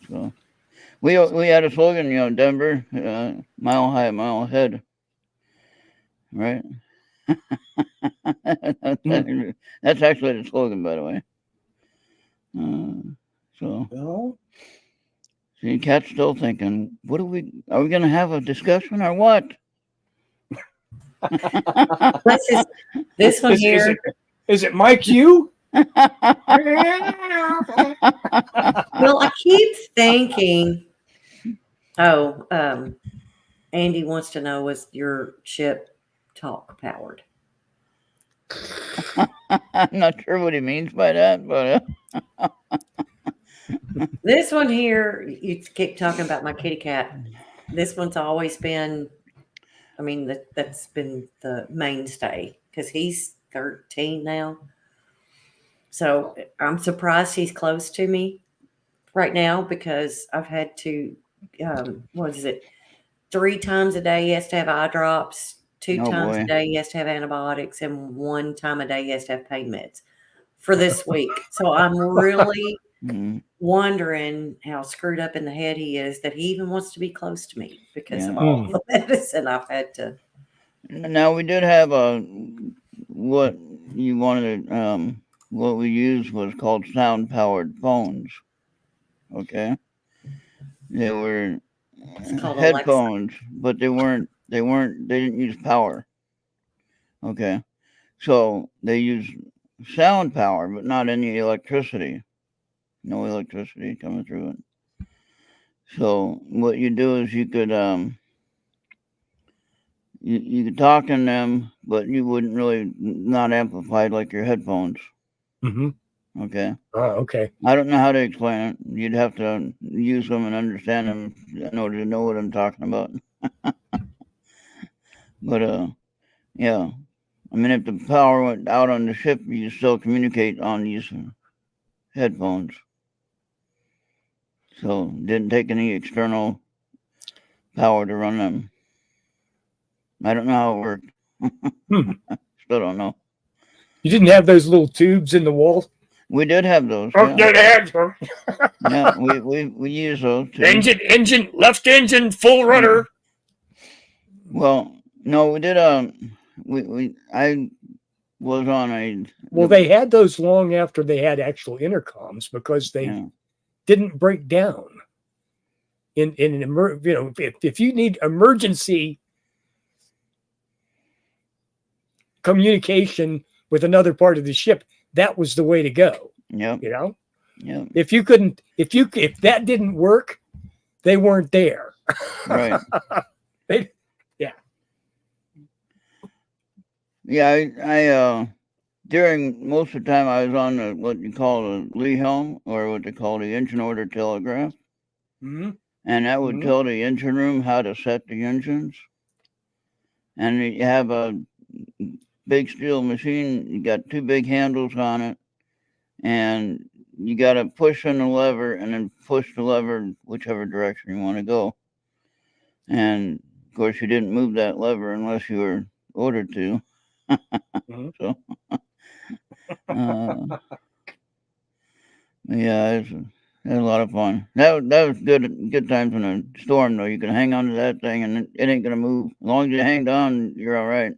So we had a slogan, Denver, mile high, mile ahead. Right? That's actually the slogan, by the way. So the cat's still thinking, are we going to have a discussion or what? This one here. Is it my cue? Well, I keep thinking, Andy wants to know, was your ship talk powered? I'm not sure what he means by that, but this one here, you keep talking about my kitty cat. This one's always been, that's been the mainstay because he's 13 now. So I'm surprised he's close to me right now because I've had to, 3 times a day he has to have eye drops, 2 times a day he has to have antibiotics, and 1 time a day he has to have pain meds for this week. So I'm really wondering how screwed up in the head he is that he even wants to be close to me because of all the medicine I've had to. Now we did have what you wanted. What we used was called sound-powered phones. Okay, they were headphones, but they didn't use power. Okay, so they use sound power, but not any electricity. No electricity coming through it. So what you do is you could you could talk in them, but you wouldn't really not amplified like your headphones. Okay. Oh, okay. I don't know how to explain it. You'd have to use them and understand them in order to know what I'm talking about. But yeah. If the power went out on the ship, you still communicate on these headphones. So didn't take any external power to run them. I don't know how it worked. Still don't know. You didn't have those little tubes in the wall? We did have those. Oh, yeah, they had them. Yeah, we use those too. Engine, left engine, full rudder. Well, no, we did. I was on a. Well, they had those long after they had actual intercoms because they didn't break down. In an if you need emergency communication with another part of the ship, that was the way to go. Yep. You know, Yep. if that didn't work, they weren't there. Right. Yeah. Yeah. I during most of the time I was on what you call a Lee helm, or what they call the engine order telegraph. Mm-hmm. And that would tell the engine room how to set the engines. And you have a big steel machine, you got 2 big handles on it, and you got to push on the lever and then push the lever whichever direction you want to go. And of course, you didn't move that lever unless you were ordered to. So, yeah, it was a lot of fun. That was good times in a storm, though. You can hang on to that thing and it ain't gonna move. As long as you hang down, you're all right.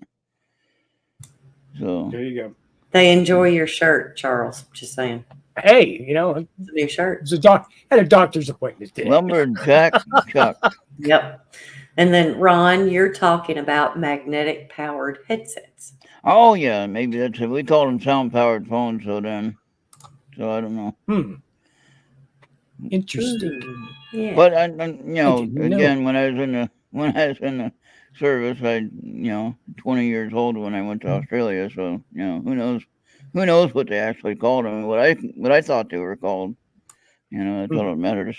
So there you go. They enjoy your shirt, Charles. Just saying. Hey, it's a new shirt. It's had a doctor's appointment today. Lumberjack Chuck. Yep. And then Ron, you're talking about magnetic powered headsets. Oh yeah, maybe that's it. We called them sound powered phones, so I don't know. Interesting. Yeah. But again, when I was in the service, 20 years old when I went to Australia. So who knows what they actually called them? What I thought they were called. That's all that matters,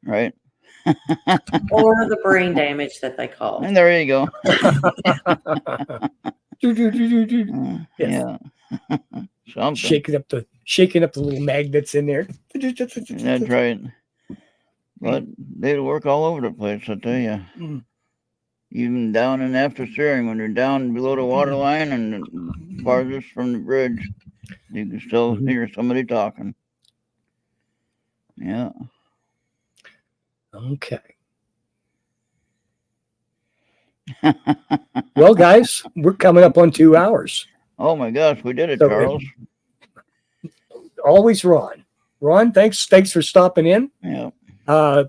right? Or the brain damage that they call. And there you go. Yeah. Something. Shaking up the little magnets in there. That's right. But they work all over the place, I tell you. Even down in after steering, when you're down below the water line and farthest from the bridge, you can still hear somebody talking. Yeah. Okay. Well, guys, we're coming up on 2 hours. Oh my gosh, we did it, Charles. Always Ron. Ron, thanks for stopping in. Yeah.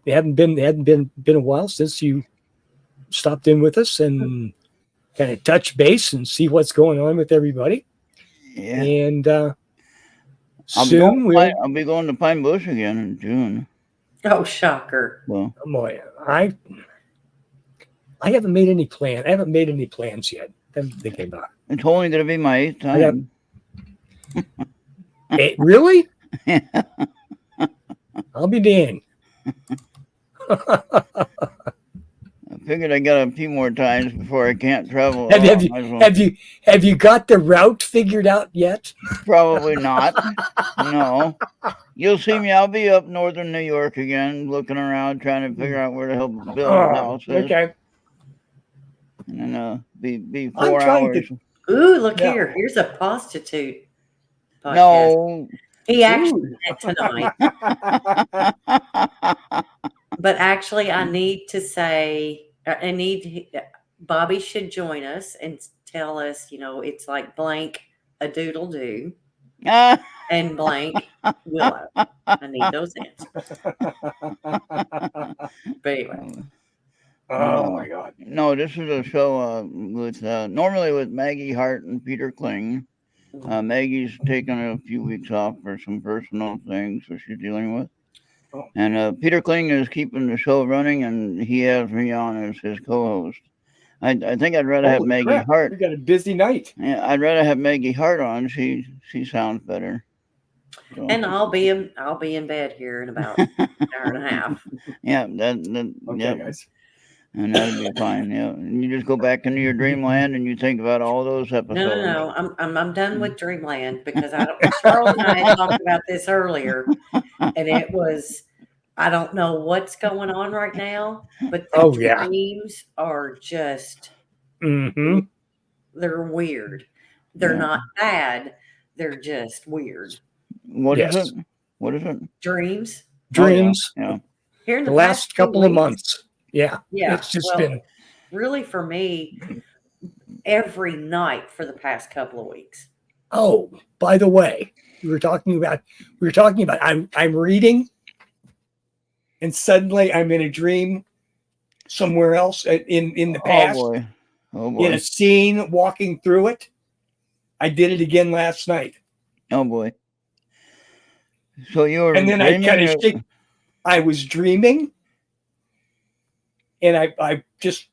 It hadn't been a while since you stopped in with us and kind of touch base and see what's going on with everybody. Yeah. And I'll be going to Pine Bush again in June. Oh, shocker. Well, boy, I haven't made any plans. I haven't made any plans yet. I'm thinking about it. It's only going to be my 8th time. Really? I'll be damned. I figured I got a few more times before I can't travel. Have you got the route figured out yet? Probably not. No. You'll see me. I'll be up northern New York again, looking around, trying to figure out where the hell build a house is. Okay. And then be 4 hours. Ooh, look here. Here's a prostitute podcast. No. He actually met tonight. But actually, I need to say, Bobby should join us and tell us, it's like blank a doodle do and blank Willow. I need those answers. But anyway. Oh my God. No, this is a show with normally with Maggie Hart and Peter Kling. Maggie's taken a few weeks off for some personal things that she's dealing with. Oh. And Peter Kling is keeping the show running, and he has me on as his co-host. I think I'd rather have Maggie Hart. We got a busy night. Yeah, I'd rather have Maggie Hart on. She sounds better. So. And I'll be in bed here in about an hour and a half. Yeah, Guys. And that'd be fine. Yeah, and you just go back into your dreamland and you think about all those episodes. No. I'm done with dreamland because Charles and I had talked about this earlier, and it was I don't know what's going on right now, but the dreams are just they're weird. They're not bad. They're just weird. What is it? What is it? Dreams. Dreams. Oh, yeah. Here in the last couple of months. Yeah. It's just been really for me every night for the past couple of weeks. Oh, by the way, we were talking about I'm reading and suddenly I'm in a dream somewhere else in the past. Oh boy. In a scene walking through it. I did it again last night. Oh boy. So you were And then I was dreaming, and I just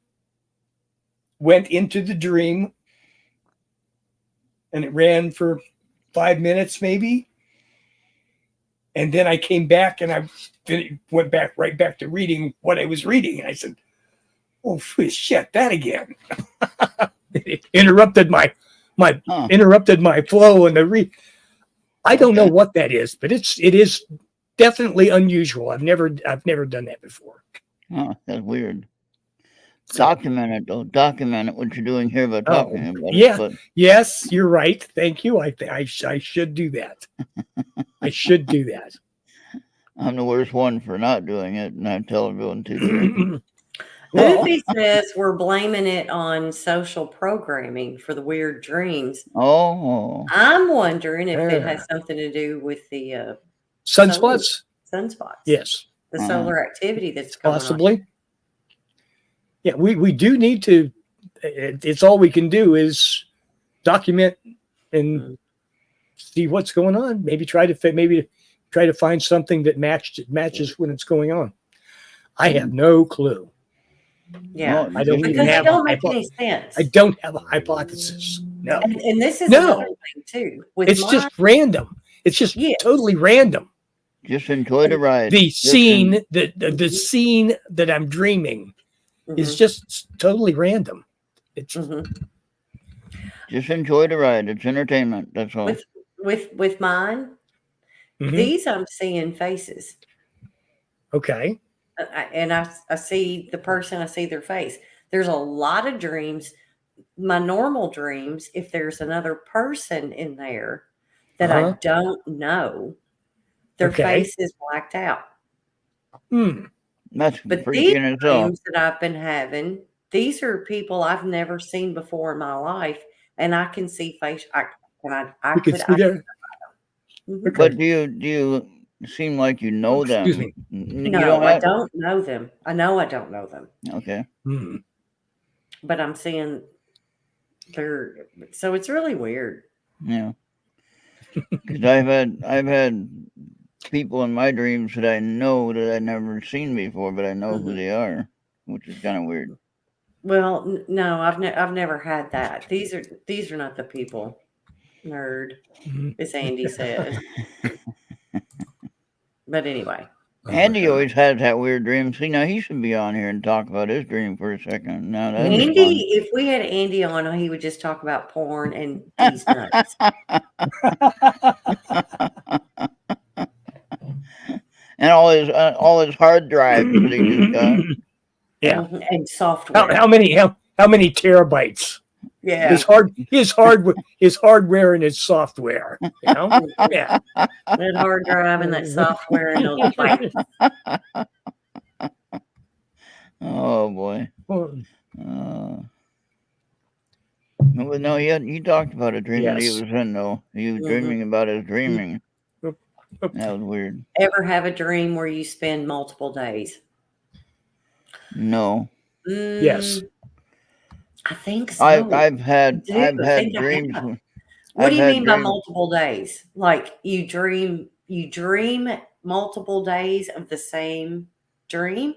went into the dream, and it ran for 5 minutes maybe. And then I came back and I went right back to reading what I was reading. And I said, oh shit, that again. It interrupted my flow and I don't know what that is, but it is definitely unusual. I've never done that before. Oh, that's weird. Document it though. Document it what you're doing here about talking about it. But... Yes, you're right. Thank you. I should do that. I should do that. I'm the worst one for not doing it, and I tell everyone to. Luffy says we're blaming it on social programming for the weird dreams. Oh. I'm wondering if it has something to do with the sunspots. Sunspots. Yes. The solar activity that's going possibly. On. Yeah, we do need to. It's all we can do is document and see what's going on. Maybe try to find something that matches when it's going on. I have no clue. Yeah, I don't because it don't make any sense. I don't have a hypothesis. No, and this is another thing too. It's just random. It's just totally random. Just enjoy the ride. The scene that I'm dreaming is just totally random. It's just enjoy the ride. It's entertainment. That's all. With mine, these I'm seeing faces. Okay. And I see the person, I see their face. There's a lot of dreams. My normal dreams, if there's another person in there that I don't know, their face is blacked out. But these dreams that I've been having, these are people I've never seen before in my life, and I can see face. But do you seem like you know them? Excuse me. No, I don't know them. I know I don't know them. Okay. But I'm seeing so it's really weird. Yeah. Because I've had people in my dreams that I know that I've never seen before, but I know who they are, which is kind of weird. Well, no, I've never had that. These are not the people. Nerd, as Andy says. But anyway. Andy always has that weird dream. See, now he should be on here and talk about his dream for a second. Now Andy, if we had Andy on, he would just talk about porn and these nuts. And all his hard drives that he just got. Yeah. And software. How many terabytes? Yeah. His hardware and his software. You know? Yeah. That hard drive and that software and those bytes. Oh boy. No, he talked about a dream that he was in though. He was dreaming about his dreaming. That was weird. Ever have a dream where you spend multiple days? Yes. I think so. I've had dreams. What do you mean by multiple days? Like you dream multiple days of the same dream?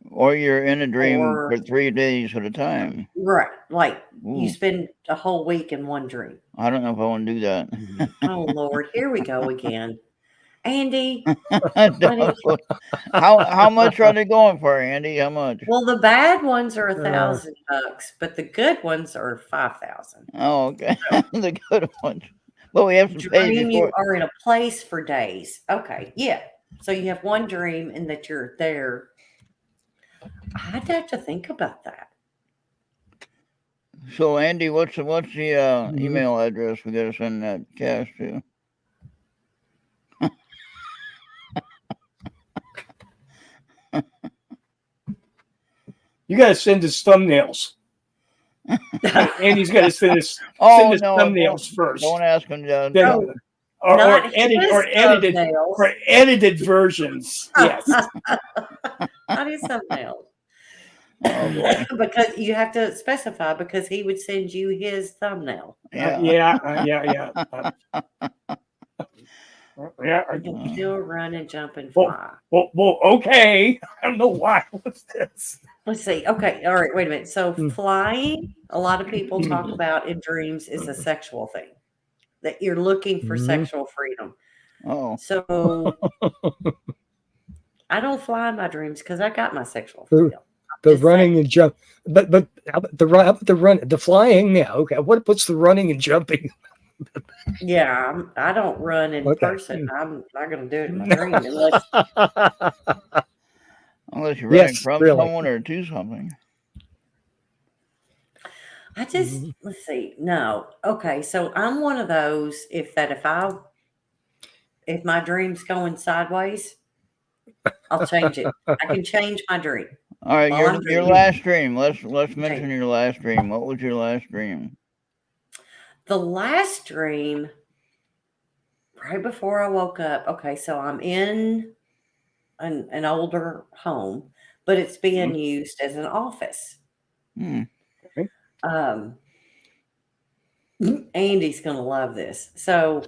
Or you're in a dream for 3 days at a time. Right. Like you spend a whole week in one dream. I don't know if I want to do that. Oh Lord, here we go again. Andy. How much are they going for, Andy? How much? Well, the bad ones are $1,000, but the good ones are $5,000. Oh, okay. The good ones. But we have to pay before. You are in a place for days. Okay, yeah. So you have one dream and that you're there. I'd have to think about that. So, Andy, what's the email address we got to send that cash to? You got to send us thumbnails. Andy's got to send us thumbnails first. Don't ask him to. Or edited versions. Yes. Not his thumbnails. Oh, because you have to specify because he would send you his thumbnail. Yeah. Yeah. I can still run and jump and Well, fly. well, okay. I don't know why. What's this? Let's see. Okay. All right. Wait a minute. So flying, a lot of people talk about in dreams is a sexual thing, that you're looking for sexual freedom. Oh, So I don't fly in my dreams because I got my sexual freedom. The running and jump, but how about the flying? Yeah, okay. What's the running and jumping? Yeah, I don't run in person. I'm not going to do it in my dream unless you're running from someone or to something. I just let's see. No, okay. So I'm one of those. If my dream's going sideways, I'll change it. I can change my dream. All right, your last dream. Let's mention your last dream. What was your last dream? The last dream, right before I woke up. Okay, so I'm in an older home, but it's being used as an office. Okay. Andy's gonna love this. So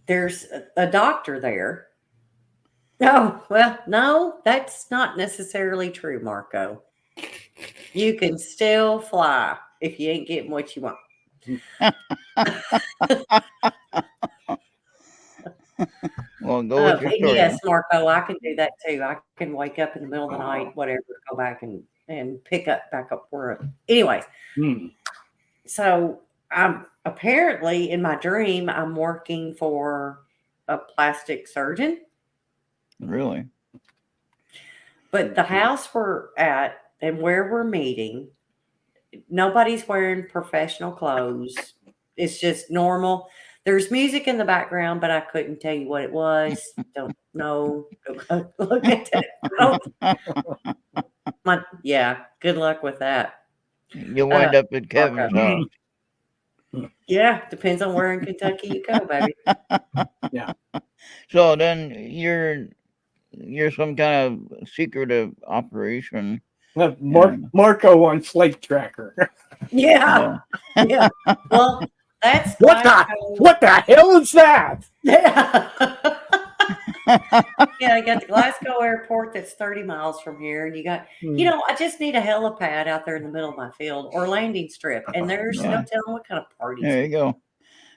there's a doctor there. Oh, well, no, that's not necessarily true, Marco. You can still fly if you ain't getting what you want. Well, go with your story. Yes, Marco, I can do that too. I can wake up in the middle of the night, whatever, go back and pick back up where. Anyways, so I'm apparently in my dream, I'm working for a plastic surgeon. Really? But the house we're at and where we're meeting, nobody's wearing professional clothes. It's just normal. There's music in the background, but I couldn't tell you what it was. Don't know. Look at that. Yeah, good luck with that. You'll wind up at Kevin's house. Yeah, depends on where in Kentucky you go, baby. Yeah. So then you're some kind of secretive operation. Marco on Flight Tracker. Yeah. Well, that's what the hell is that? Yeah. Yeah, I got the Glasgow airport that's 30 miles from here. And you got, I just need a helipad out there in the middle of my field or landing strip. And there's no telling what kind of parties. There you go.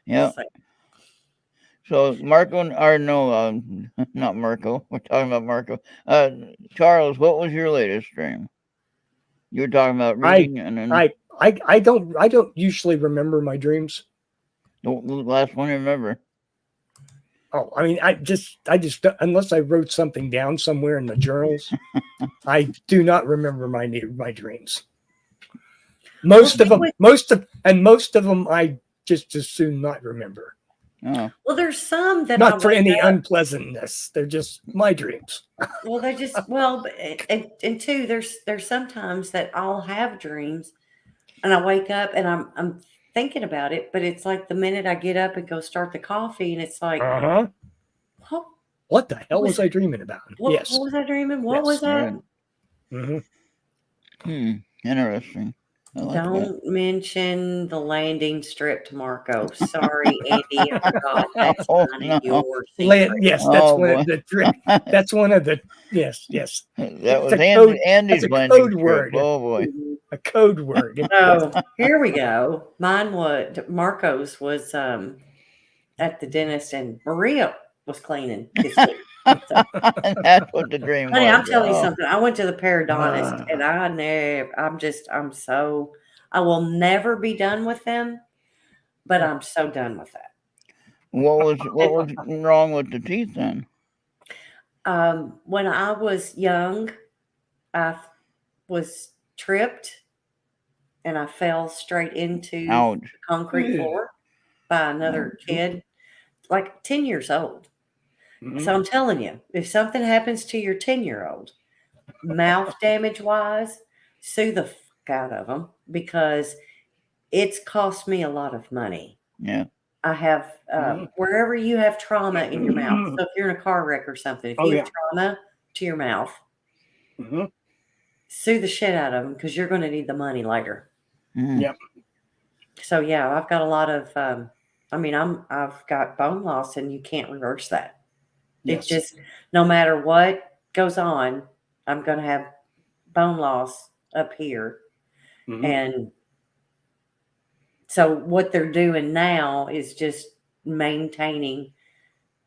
Yeah. So Marco, or no, not Marco. We're talking about Marco. Charles, what was your latest dream? You were talking about reading, and then I don't usually remember my dreams. The last one you remember? Oh, I mean, I just unless I wrote something down somewhere in the journals, I do not remember my dreams. Most of them, I just as soon not remember. Oh. Well, there's some that not for any unpleasantness. They're just my dreams. Well, they just and two, there's sometimes that I'll have dreams, and I wake up and I'm thinking about it, but it's like the minute I get up and go start the coffee, and it's like, what the hell was I dreaming about? What was I dreaming? What was that? Interesting. Don't mention the landing strip to Marco. Sorry, Andy, I forgot. That's one of your secrets. Yes, that's one of the. That's one of the. Yes. That was Andy's landing code strip. word. Oh boy, a code word. Oh, here we go. Marco's was at the dentist, and Maria was cleaning this week. So, that's what the dream was. I'm telling you something. I went to the periodontist, and I will never be done with them, but I'm so done with that. What was wrong with the teeth then? When I was young, I was tripped, and I fell straight into the concrete floor by another kid, like 10 years old. So I'm telling you, if something happens to your 10-year-old, mouth damage wise, sue the fuck out of them, because it's cost me a lot of money. Yeah. I have, wherever you have trauma in your mouth. So if you're in a car wreck or something, if you have trauma to your mouth, sue the shit out of them, because you're going to need the money later. Yep. So yeah, I've got a lot of I mean, I've got bone loss, and you can't reverse that. Yes. It's just no matter what goes on, I'm going to have bone loss up here. Mhm. And so what they're doing now is just maintaining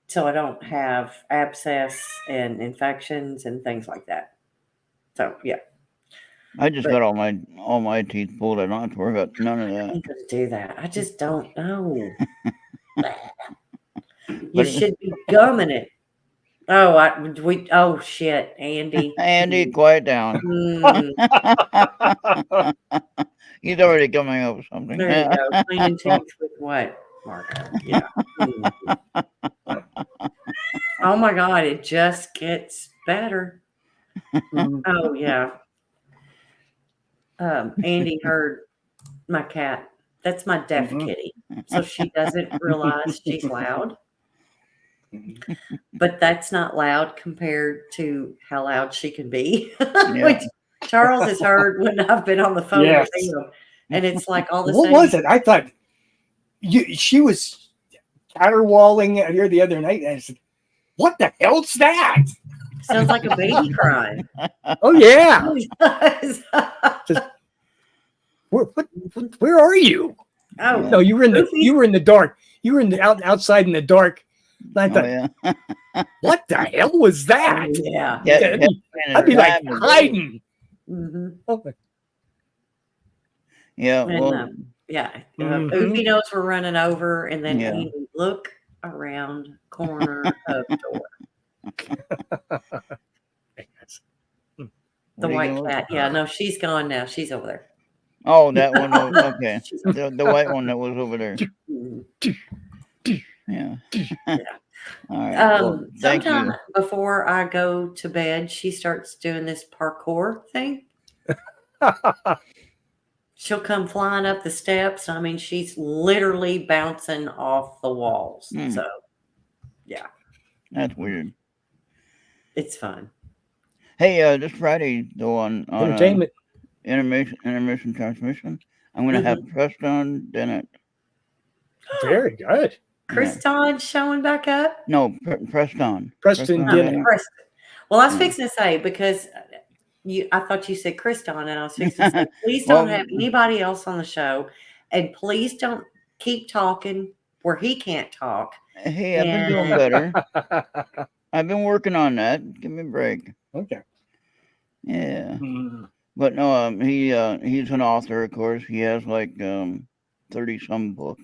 so I don't have abscess and infections and things like that. So yeah. I just got all my teeth pulled. I don't have to worry about none of I that. ain't gonna do that. I just don't know. You But should be gumming it. Oh, oh shit, Andy. Andy, quiet down. Mm, He's already coming up with something. there you go. Cleaning teeth with what, Marco? Yeah. Mm. Oh my God, it just gets better. Mhm. Oh yeah. Andy heard my cat. That's my deaf Mhm. kitty. So she doesn't realize she's loud. Mhm. But that's not loud compared to how loud she can be. Yeah. Which Charles has heard when I've been on the phone Yes. with him. And it's like all the What same. was it? I thought she was caterwauling here the other night, and I said, "What the hell's that?" Sounds like a baby crying. Oh yeah. Oh, Where are you? oh, No, you were in the dark. You were outside in the dark. And I thought, yeah. what the hell was that? yeah. I'd be like hiding. Mm-hmm. Oh, Yeah. Well, And, yeah. Mhm. Oofy knows we're running over, and then Yeah. Andy, look around corner of door. The white cat. Yeah, no, she's gone now. She's over there. Oh, that one. Okay. The white one that was over there. Yeah. All right. Well, thank you. Sometime before I go to bed, she starts doing this parkour thing. She'll come flying up the steps. I mean, she's literally bouncing off the walls. So, yeah. That's weird. It's fun. Hey, this Friday though on entertainment. intermission transmission, I'm gonna have Preston Dennett. Very good. Kriston showing back up? No, Preston. Preston Dennett. Preston. Well, I was fixing to say, because I thought you said Kriston, and I was fixing to say, please don't have anybody else on the show, and please don't keep talking where he can't talk. Hey, I've been doing better. I've been working on that. Give me a break. Okay. Yeah. But no, he's an author, of course. He has like 30 some books.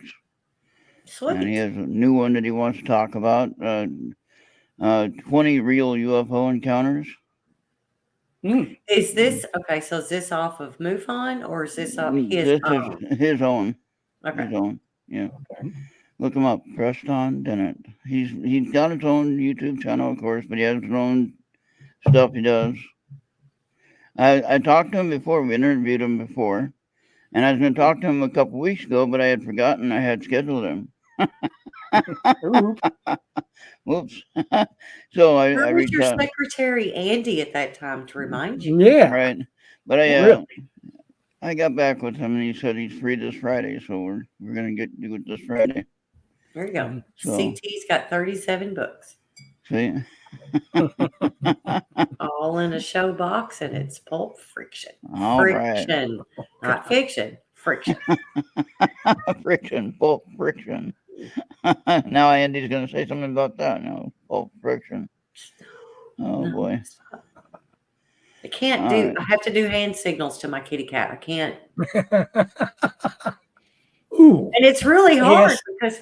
Sweet. And he has a new one that he wants to talk about. 20 real UFO encounters. Is this okay? So is this off of MUFON, or is this off his own? Is his own. Okay. His own. Yeah. Okay. Look him up, Preston Dennett. He's got his own YouTube channel, of course, but he has his own stuff he does. I talked to him before. We interviewed him before, and I was going to talk to him a couple weeks ago, but I had forgotten I had scheduled him. Whoops. So I was reached your out. secretary Andy at that time to remind you? Yeah. Right. But I got back with him, and he said he's free this Friday, so we're gonna do it this Friday. There you go. So, CT's got 37 books. See. All in a show box, and it's Pulp Friction. All friction. Right. Not fiction. Friction. Friction. Pulp Friction. Now Andy's going to say something about that. No, Pulp Friction. Oh, boy. I can't do. Right. I have to do hand signals to my kitty cat. I can't. Ooh. And it's really hard because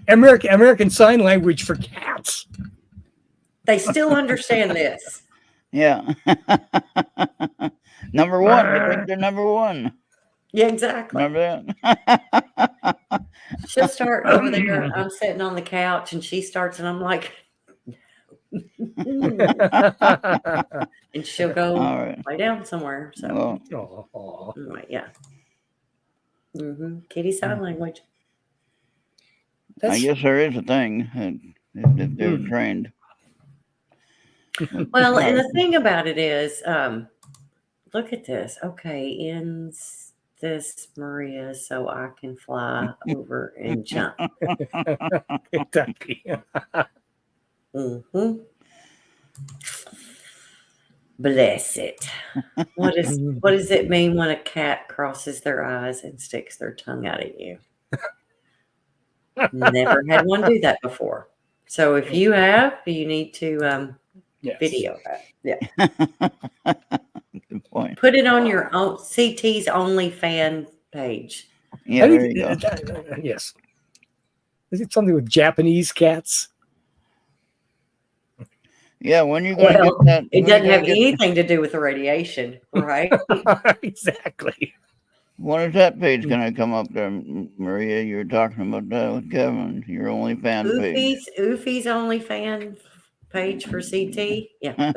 American Sign Language for cats. They still understand this. Yeah. Number one. They think they're number one. Yeah, exactly. Remember that? She'll start over there. I'm sitting on the couch, and she starts, and I'm like, and she'll go lay down somewhere. So, like, yeah. Kitty sign language. I guess there is a thing if they're trained. Well, and the thing about it is, look at this. Okay, ends this, Maria, so I can fly over and jump. Kentucky. Mm-hmm. Bless it. What does it mean when a cat crosses their eyes and sticks their tongue out at you? Never had one do that before. So if you have, you need to video that. Yeah. Good point. Put it on your own CT's OnlyFans page. Yeah, there you go. Yes. Is it something with Japanese cats? Yeah, when you going to get that? It doesn't have anything to do with the radiation, right? Exactly. When is that page going to come up there, Maria? You were talking about that with Kevin, your OnlyFans page. Oofy's OnlyFans page for CT. Yeah.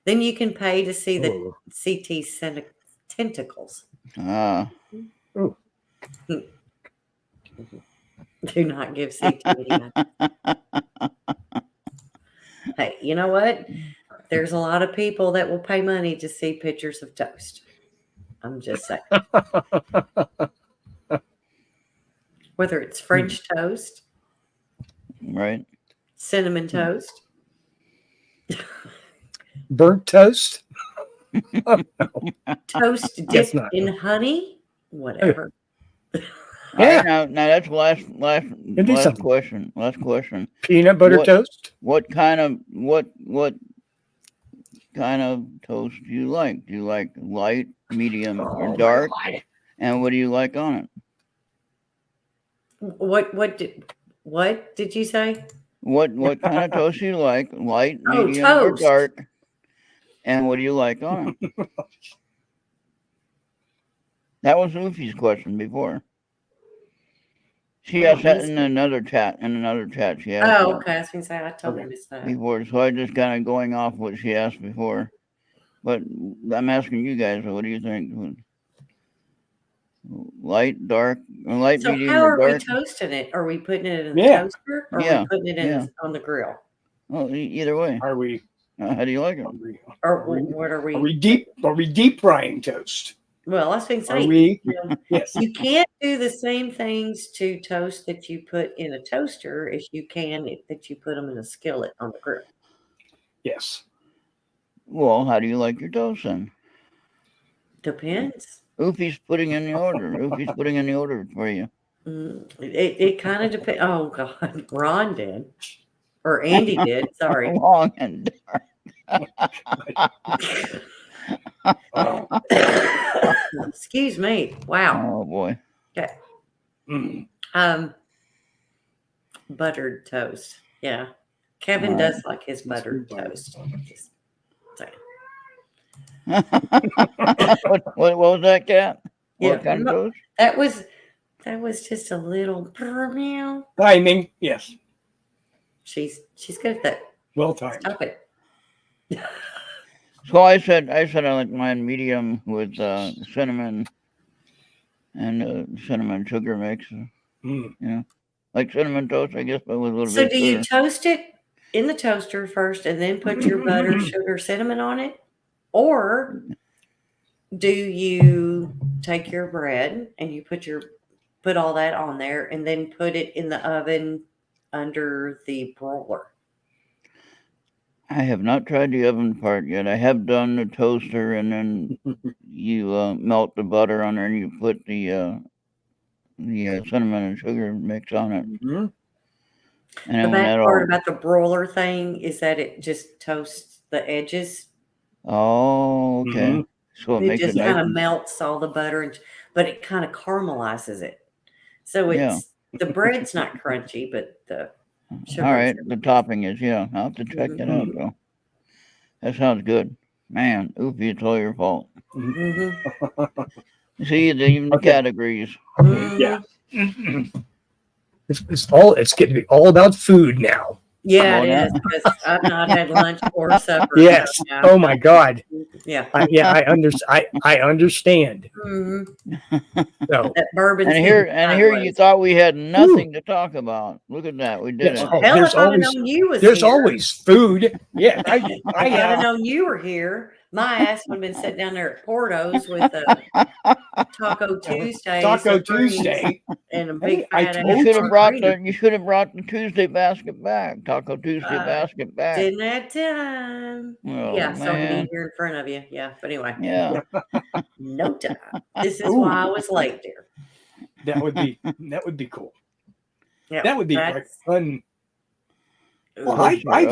Then you can pay to see the CT's tentacles. Ah. Do not give CT any money. Hey, you know what? There's a lot of people that will pay money to see pictures of toast. I'm just saying. Whether it's French toast, right? Cinnamon toast, burnt toast, toast dipped in honey, whatever. Yeah. Now that's last question. Last question. Peanut butter toast. What kind of toast do you like? Do you like light, medium, or dark? And what do you like on it? What did you say? What kind of toast do you like? Light, medium, or dark? And what do you like on it? That was Luffy's question before. She asked that in another chat. She asked. Oh, okay. I was going to say I totally missed that before. So I just kind of going off what she asked before. But I'm asking you guys, what do you think? Light, dark, light, so medium, how are dark? We toasting it? Are we putting it in the toaster, or are we putting it in on the grill? Well, either way. Are we? How do you like it? What are we? Are we deep frying toast? Well, I was going to say, yes. You can't do the same things to toast that you put in a toaster as you can that you put them in a skillet on the grill. Yes. Well, how do you like your toast then? Depends. Oofy's putting in the order. Oofy's putting in the order for you. It kind of depends. Oh, God. Ron did. Or Andy did. Sorry. Long and dark. Excuse me. Wow. Oh boy. Okay. Buttered toast. Yeah. Kevin does like his buttered toast. Just saying. what was that, Cat? What kind of toast? That was just a little timing. Yes. She's good at that. Well timed. Stop it. So I said I like mine medium with cinnamon and cinnamon sugar mix. You know, like cinnamon toast, I guess, but with a little bit. So do you toast it in the toaster first and then put your butter, sugar, cinnamon on it? Or do you take your bread and you put all that on there and then put it in the oven under the broiler? I have not tried the oven part yet. I have done the toaster, and then you melt the butter on there, and you put the cinnamon and sugar mix on it. Mm-hmm. And the bad part about the broiler thing is that it just toasts the edges. Oh, okay. Mm-hmm. So it just kind of melts all the butter, but it kind of caramelizes it. So it's the bread's not crunchy, but the sugar. All right, the topping is, I'll have to check that out, though. That sounds good. Man, Oofy, it's all your fault. See, even the cat agrees. Yeah. It's getting to be all about food now. Yeah, it is, because I've not had lunch or supper. Yes. Oh my God. Yeah. I understand. Mm-hmm. So, that bourbon. And here you thought we had nothing to talk about. Look at that. We did it. Oh, Hell, if I'd have known you was there's here. always food. Yeah. I have known you were here. My ass would have been sitting down there at Porto's with a Taco Tuesday, Taco Supremes, Tuesday. and a big I fat told ass You should have brought margarita. you should have brought the Tuesday basket back. Taco Tuesday basket back. Didn't have time. Oh, Yeah, so I can man. be here in front of you. Yeah, but anyway, Yeah. no time. This is why I was late there. That would be cool. Yeah, That would be quite fun. Well, course I've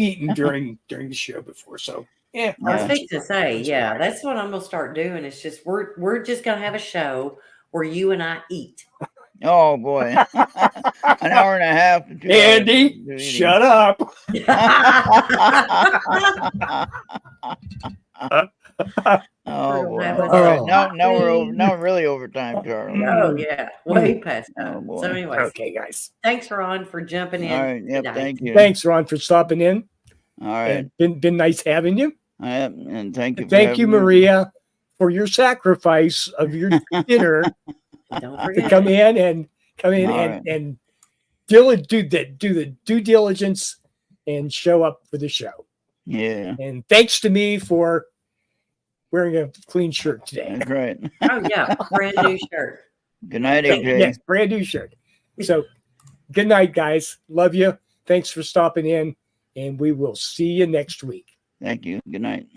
eaten during the show before, so yeah. I was fixing to say, yeah, that's what I'm gonna start doing. It's just we're just gonna have a show where you and I eat. Oh boy. An hour and a half to 2 hours Andy, shut up. Oh boy. That was All right. so Now we're over. funny. Now we're really over time, Charlie. Oh yeah, way past Oh time. boy. So anyway, Okay, guys. thanks Ron for jumping in. All right. Yep. tonight. Thank you. Thanks, Ron, for stopping in. All right. And been nice having you. Yep. And thank you. Thank you, Maria, for your sacrifice of your dinner Don't to forget. come in and All right. and do the due diligence and show up for the show. Yeah. And thanks to me for wearing a clean shirt today. That's right. Oh yeah, brand new shirt. Good night, AJ. Yes, brand new shirt. So good night, guys. Love you. Thanks for stopping in, and we will see you next week. Thank you. Good night.